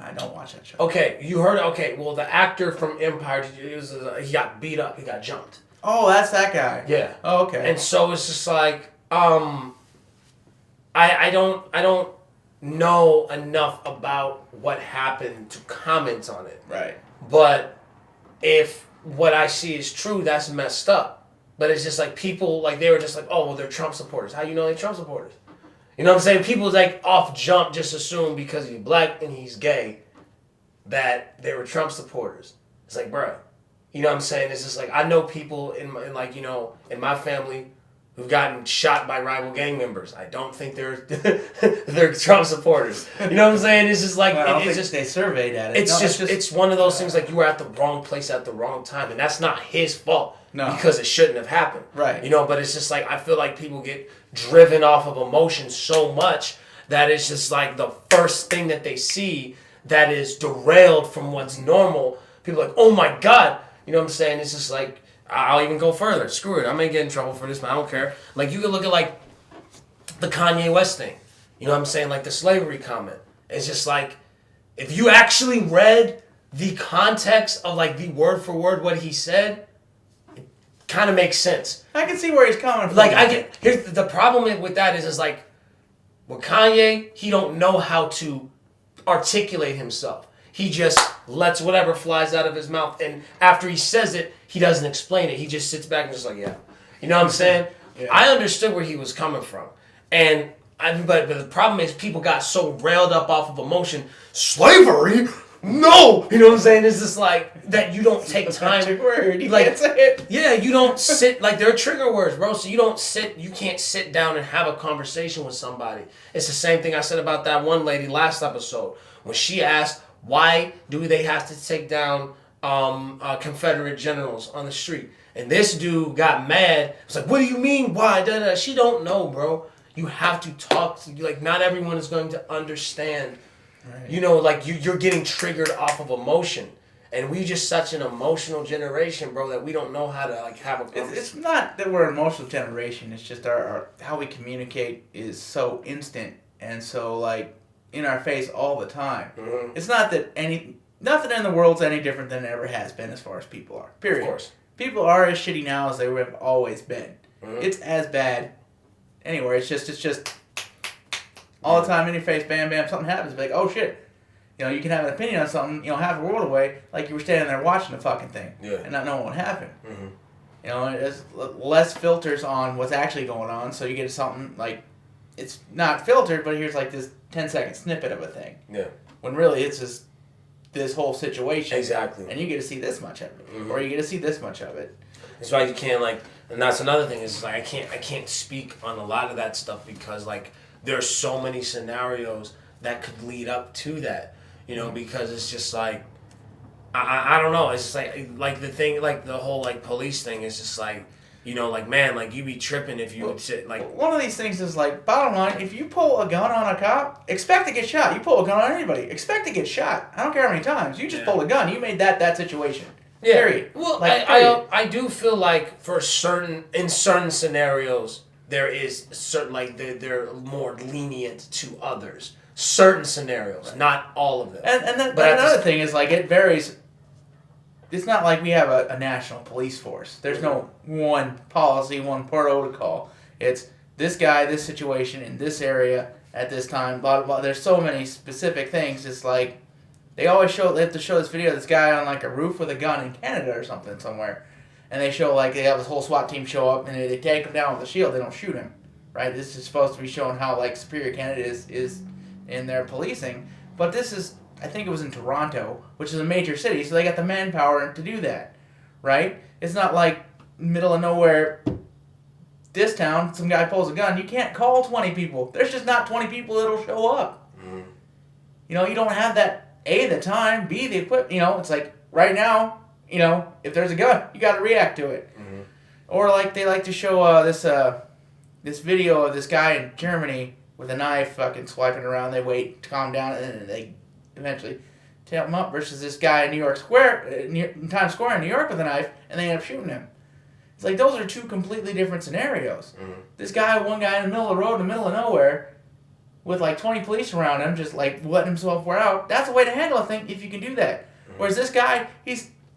I don't watch that show. Okay, you heard. Okay, well, the actor from Empire, he got beat up. He got jumped. Oh, that's that guy. Yeah. Oh, okay. And so it's just I don't know enough about what happened to comment on it. Right. But if what I see is true, that's messed up. But it's just like people, like they were just like, oh, well, they're Trump supporters. How you know they're Trump supporters? You know what I'm saying? People like off jump just assume because he's black and he's gay that they were Trump supporters. It's like, bro, you know what I'm saying? It's just like I know people in my family who've gotten shot by rival gang members. I don't think they're they're Trump supporters. You know what I'm saying? It's just like I don't it's think just they surveyed at it. it's one of those things like you were at the wrong place at the wrong time, and that's not his fault. No. Because it shouldn't have happened. Right. You know, but it's just like I feel like people get driven off of emotion so much that it's just like the first thing that they see that is derailed from what's normal. People are like, oh my God. You know what I'm saying? It's just like, I'll even go further. Screw it. I may get in trouble for this, but I don't care. Like, you can look at, like, the Kanye West thing. You know what I'm saying? Like, the slavery comment. It's just like, if you actually read the context of, like, the word for word what he said, it kind of makes sense. I can see where he's coming from. Like, here's the problem with that is like, with Kanye, he don't know how to articulate himself. He just lets whatever flies out of his mouth, and after he says it, he doesn't explain it. He just sits back and just like, yeah. You know what I'm saying? Yeah. I understood where he was coming from. And but the problem is people got so railed up off of emotion. Slavery? No! You know what I'm saying? It's just like that you don't take time. Word. You Like, can't say it. yeah, you don't sit, like, they're trigger words, bro. So you can't sit down and have a conversation with somebody. It's the same thing I said about that one lady last episode. When she asked, why do they have to take down Confederate generals on the street? And this dude got mad. It's like, what do you mean, why? Da, da. She don't know, bro. You have to talk to, like, not everyone is going to understand. Right. You know, like, you're getting triggered off of emotion. And we just such an emotional generation, bro, that we don't know how to, like, have a conversation. It's not that we're an emotional generation. It's just our how we communicate is so instant and so, like, in our face all the time. Mm-hmm. It's not that nothing in the world's any different than it ever has been as far as people are. Period. Of course. People are as shitty now as they have always been. Mm-hmm. It's as bad anywhere. It's just all the time in your face, bam, bam, something happens. Be like, oh shit. You know, you can have an opinion on something, half a world away, like you were standing there watching the fucking thing. Yeah. And not knowing what happened. Mm-hmm. You know, there's less filters on what's actually going on, so you get something like, it's not filtered, but here's like this 10-second snippet of a thing. Yeah. When really it's just this whole situation. Exactly. And you get to see this much of it. Mm-hmm. Or you get to see this much of it. That's why you can't, like, and that's another thing is like I can't speak on a lot of that stuff because, like, there's so many scenarios that could lead up to that, you know, because it's just like I don't know, it's just like the thing, like the whole, like, police thing is just like, you know, like, man, like, you be tripping if you would sit, like... One of these things is, like, bottom line, if you pull a gun on a cop, expect to get shot. You pull a gun on anybody, expect to get shot. I don't care how many times. You just pull a gun. You made that situation. Yeah. Period. Well, like, I do feel like in certain scenarios, there is certain, like, they're more lenient to others. Certain scenarios, right. Not all of them. And then another thing is, like, it varies... It's not like we have a national police force. There's no one policy, one protocol. It's this guy, this situation, in this area, at this time, blah, blah, blah. There's so many specific things. It's like, they have to show this video of this guy on, like, a roof with a gun in Canada or something somewhere. And they show, like, they have this whole SWAT team show up, and they take him down with a shield. They don't shoot him, right? This is supposed to be showing how, like, superior Canada is in their policing. But this is... I think it was in Toronto, which is a major city, so they got the manpower to do that, right? It's not like middle of nowhere, this town, some guy pulls a gun. You can't call 20 people. There's just not 20 people that'll show up. Mm-hmm. You know, you don't have that, A, the time, B, the equipment. You know, it's like, right now, you know, if there's a gun, you got to react to it. Mm-hmm. Or like they like to show this video of this guy in Germany with a knife fucking swiping around. They wait to calm down, and then they... eventually tail him up versus this guy in Times Square in New York with a knife, and they end up shooting him. It's like those are two completely different scenarios. Mm-hmm. This guy, one guy in the middle of the road, in the middle of nowhere, with like 20 police around him, just like letting himself wear out. That's a way to handle a thing if you can do that. Mm-hmm. Whereas this guy,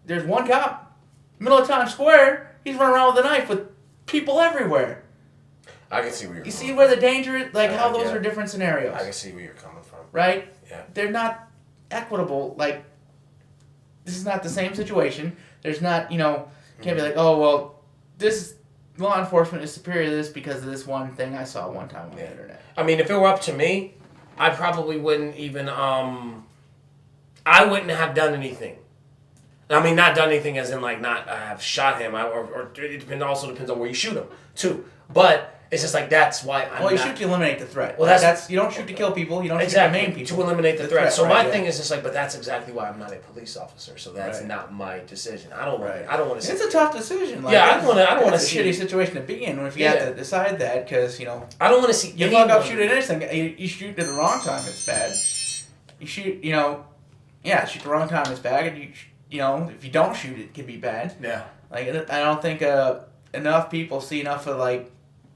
there's one cop, middle of Times Square, he's running around with a knife with people everywhere. I can see where you're You coming see where the danger is? Like, how those yeah. are different scenarios. I can see where you're coming from. Right? Yeah. They're not equitable. Like, this is not the same situation. There's not, can't be like, oh, well, this law enforcement is superior to this because of this one thing I saw one time on the internet. I mean, if it were up to me, I probably wouldn't even, I wouldn't have done anything. I mean, not done anything as in, like, not have shot him, or it also depends on where you shoot him, too. But it's just like, that's why I'm you shoot to eliminate the threat. Well, that's you don't shoot to kill people, you don't shoot to maim people. To eliminate the threat. So right, my thing is just like, but that's exactly why I'm not a police officer. So that's not my decision. I don't want to. It's a tough decision. Like, I don't want to see. It's a shitty situation to be in if you have to decide that because I don't want to see. You fuck up shooting anything. You shoot at the wrong time, it's bad. You shoot, shoot the wrong time, it's bad. And if you don't shoot, it can be bad. Yeah. Like, I don't think enough people see enough of, like,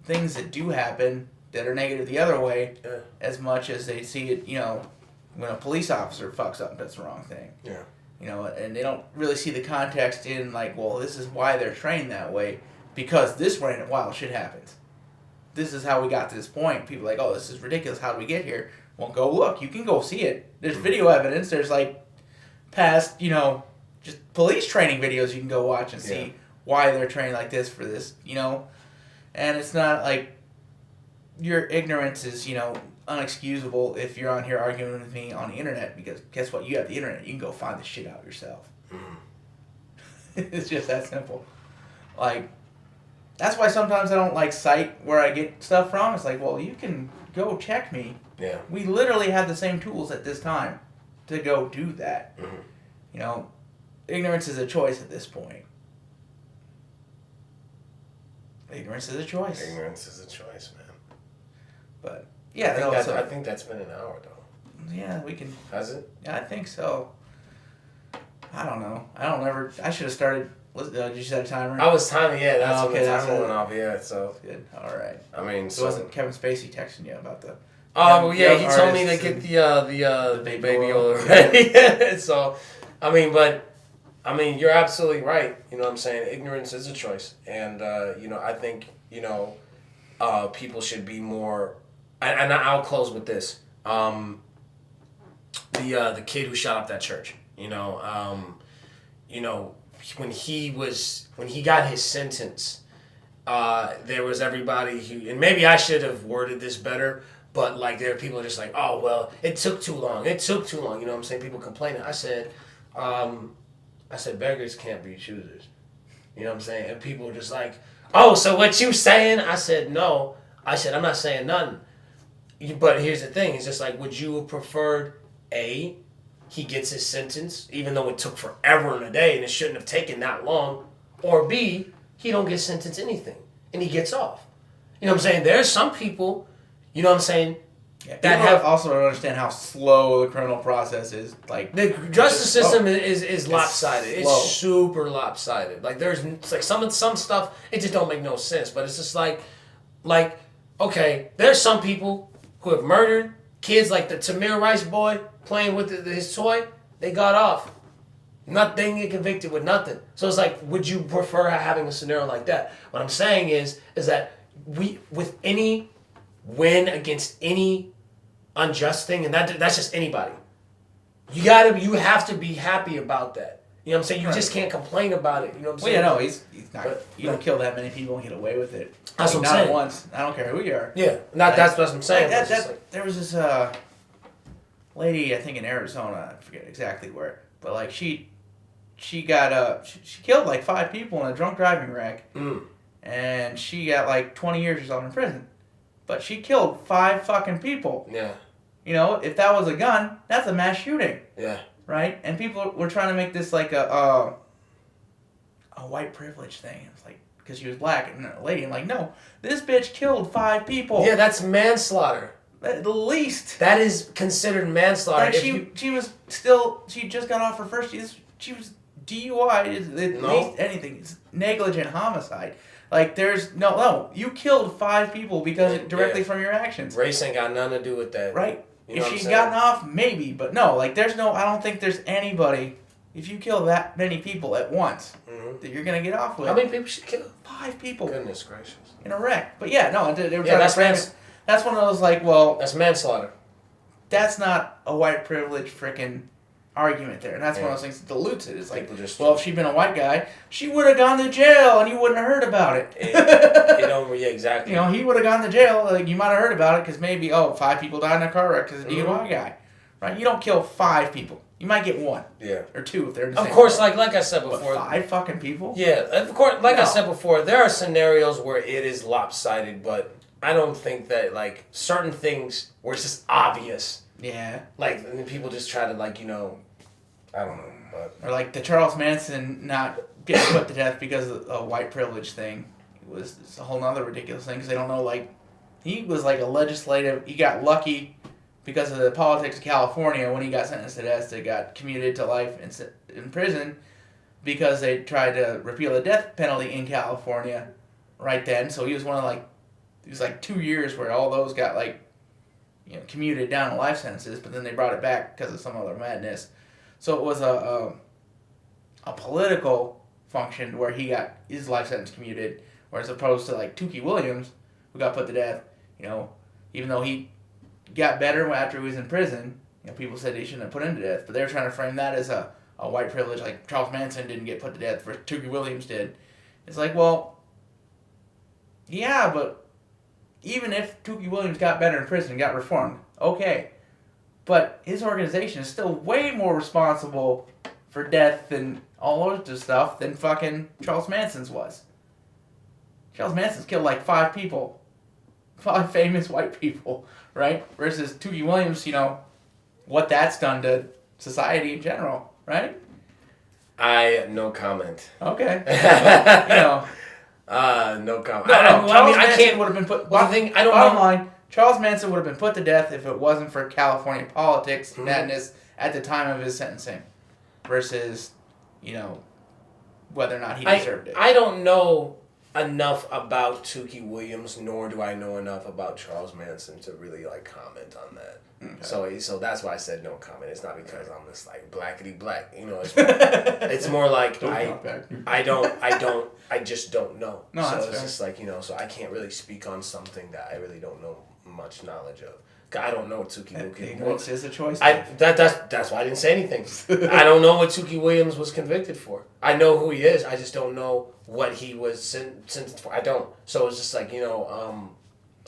things that do happen that are negative the other way as much as they see it, when a police officer fucks up and does the wrong thing. Yeah. And they don't really see the context in, like, well, this is why they're trained that way, because this random wild shit happens. This is how we got to this point. People are like, oh, this is ridiculous. How did we get here? Well, go look. You can go see it. There's video evidence. There's, like, past, just police training videos you can go watch and see why they're trained like this for this, And it's not like your ignorance is, unexcusable if you're on here arguing with me on the internet, because guess what? You have the internet. You can go find this shit out yourself. It's just that simple. Like, that's why sometimes I don't, like, cite where I get stuff from. It's like, well, you can go check me. Yeah. We literally have the same tools at this time to go do that. Ignorance is a choice at this point. Ignorance is a choice. Ignorance is a choice, man. But yeah, I think that's been an hour though. Yeah, we can. Has it? Yeah, I think so. I don't know. I should have started. Did you set a timer? I was timing. Yeah, that's when the that's timer went off. Yeah, so good. All right. I mean, It wasn't Kevin Spacey texting you about the. Oh yeah, he told me to get the baby oil ready. So, you're absolutely right. You know what I'm saying? Ignorance is a choice. And, I think, people should be more... And I'll close with this. The kid who shot up that church, when he got his sentence, there was everybody who... And maybe I should have worded this better, but, like, there are people just like, oh, well, it took too long. You know what I'm saying? People complaining. I said, beggars can't be choosers. You know what I'm saying? And people are just like, oh, so what you saying? I said, no. I said, I'm not saying nothing. But here's the thing. It's just like, would you have preferred, A, he gets his sentence, even though it took forever and a day and it shouldn't have taken that long, or B, he don't get sentenced anything and he gets off. You know what I'm saying? There's some people, you know what I'm saying, that also don't understand how slow the criminal process is. Like, the justice system is lopsided. It's super lopsided. Like, it's like some stuff, it just don't make no sense. But it's just like okay, there's some people who have murdered kids, like the Tamir Rice boy playing with his toy. They got off. They didn't get convicted with nothing. So it's like, would you prefer having a scenario like that? What I'm saying is that with any win against any unjust thing, and that's just anybody. You have to be happy about that. You know what I'm saying? You just can't complain about it. You know what I'm saying? Well, he's not. You don't kill that many people and get away with it. That's what I'm saying. Not once. I don't care who you are. Yeah, that's what I'm saying. There was this lady, I think in Arizona. I forget exactly where, but like she got she killed like 5 people in a drunk driving wreck, and she got like 20 years or something in prison. But she killed 5 fucking people. Yeah. If that was a gun, that's a mass shooting. Yeah. Right? And people were trying to make this like a white privilege thing. It's like, because she was black and a lady. I'm like, no, this bitch killed 5 people. Yeah, that's manslaughter. At the least. That is considered manslaughter. Like she just got off her first, she was DUI, least anything. It's negligent homicide. Like, there's no, you killed 5 people directly from your actions. Race ain't got nothing to do with that. Right. You know if she'd gotten off, maybe, but no, like, I don't think there's anybody, if you kill that many people at once, that you're gonna get off with. How many people should kill? 5 people. Goodness gracious. In a wreck. But yeah, no, they were Yeah, trying to frame it. That's one of those like, well, that's manslaughter. that's not a white privilege freaking argument there, and that's one of those things that dilutes it. It's like, well, if she'd been a white guy, she would have gone to jail, and you wouldn't have heard about it. Yeah, exactly. He would have gone to jail. Like you might have heard about it because maybe 5 people died in a car wreck because of a DUI guy, right? You don't kill 5 people. You might get 1, or 2 if they're in the same Of course, car. like I said before, 5 fucking people. Yeah, of course, I said before, there are scenarios where it is lopsided, but I don't think that like certain things where it's just obvious. Yeah. Like and people just try to I don't know, but Or like the Charles Manson not getting put to death because of a white privilege thing. It's a whole nother ridiculous thing because they don't know, like, he was like he got lucky because of the politics of California when he got sentenced to death. They got commuted to life in prison because they tried to repeal the death penalty in California right then. So he was it was like 2 years where all those got commuted down to life sentences, but then they brought it back because of some other madness. So it was a political function where he got his life sentence commuted, whereas opposed to like Tookie Williams, who got put to death. Even though he got better after he was in prison, people said he shouldn't have put him to death, but they were trying to frame that as a white privilege, like Charles Manson didn't get put to death, for Tookie Williams did. It's like, well, yeah, but even if Tookie Williams got better in prison and got reformed, okay. But his organization is still way more responsible for death and all those stuff than fucking Charles Manson's was. Charles Manson's killed like 5 people. 5 famous white people, right? Versus Tookie Williams, what that's done to society in general, right? No comment. Okay. No comment. No, Charles Manson I can't. would have been put. Well, the thing, I don't bottom know. line, Charles Manson would have been put to death if it wasn't for California politics madness at the time of his sentencing, versus, whether or not he deserved it. I don't know enough about Tookie Williams, nor do I know enough about Charles Manson to really comment on that. Okay. So that's why I said no comment. It's not because I'm just blackety black. It's more like I just don't know. No, so that's it's fair. just so I can't really speak on something that I really don't know much knowledge of. I don't know what Tookie Williams. Ignorance is a choice. That's why I didn't say anything. I don't know what Tookie Williams was convicted for. I know who he is. I just don't know what he was sentenced for. I don't. So it's just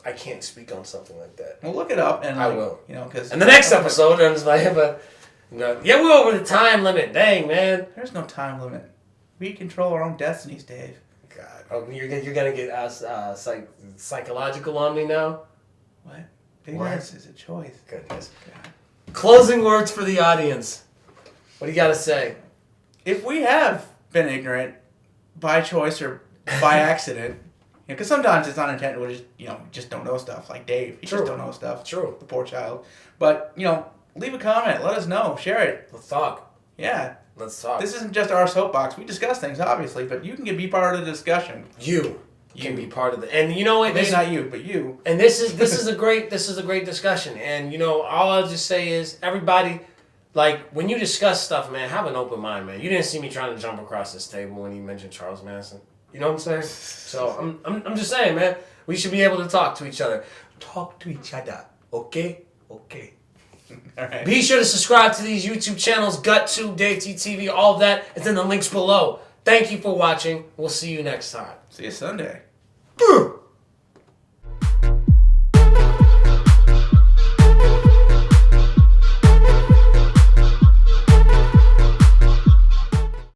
I can't speak on something like that. Well, look it up, and I will. Because and the next episode, we're over the time limit. Dang, man. There's no time limit. We control our own destinies, Dave. God, you're gonna get psychological on me now. What? Ignorance is a choice. Goodness. God. Closing words for the audience. What do you got to say? If we have been ignorant by choice or by accident, because sometimes it's unintended. We just don't know stuff. Like Dave, he just don't know stuff. True. The poor child. But leave a comment. Let us know. Share it. Let's talk. Yeah. Let's talk. This isn't just our soapbox. We discuss things, obviously, but you can be part of the discussion. You can be part of it, and you know what? Maybe not you, but you. And this is a great discussion. And all I'll just say is everybody, when you discuss stuff, man, have an open mind, man. You didn't see me trying to jump across this table when you mentioned Charles Manson. You know what I'm saying? So I'm just saying, man, we should be able to talk to each other. Talk to each other, okay? Okay. All right. Be sure to subscribe to these YouTube channels, Gut2, Dave T TV, all of that is in the links below. Thank you for watching. We'll see you next time. See you Sunday. Boom.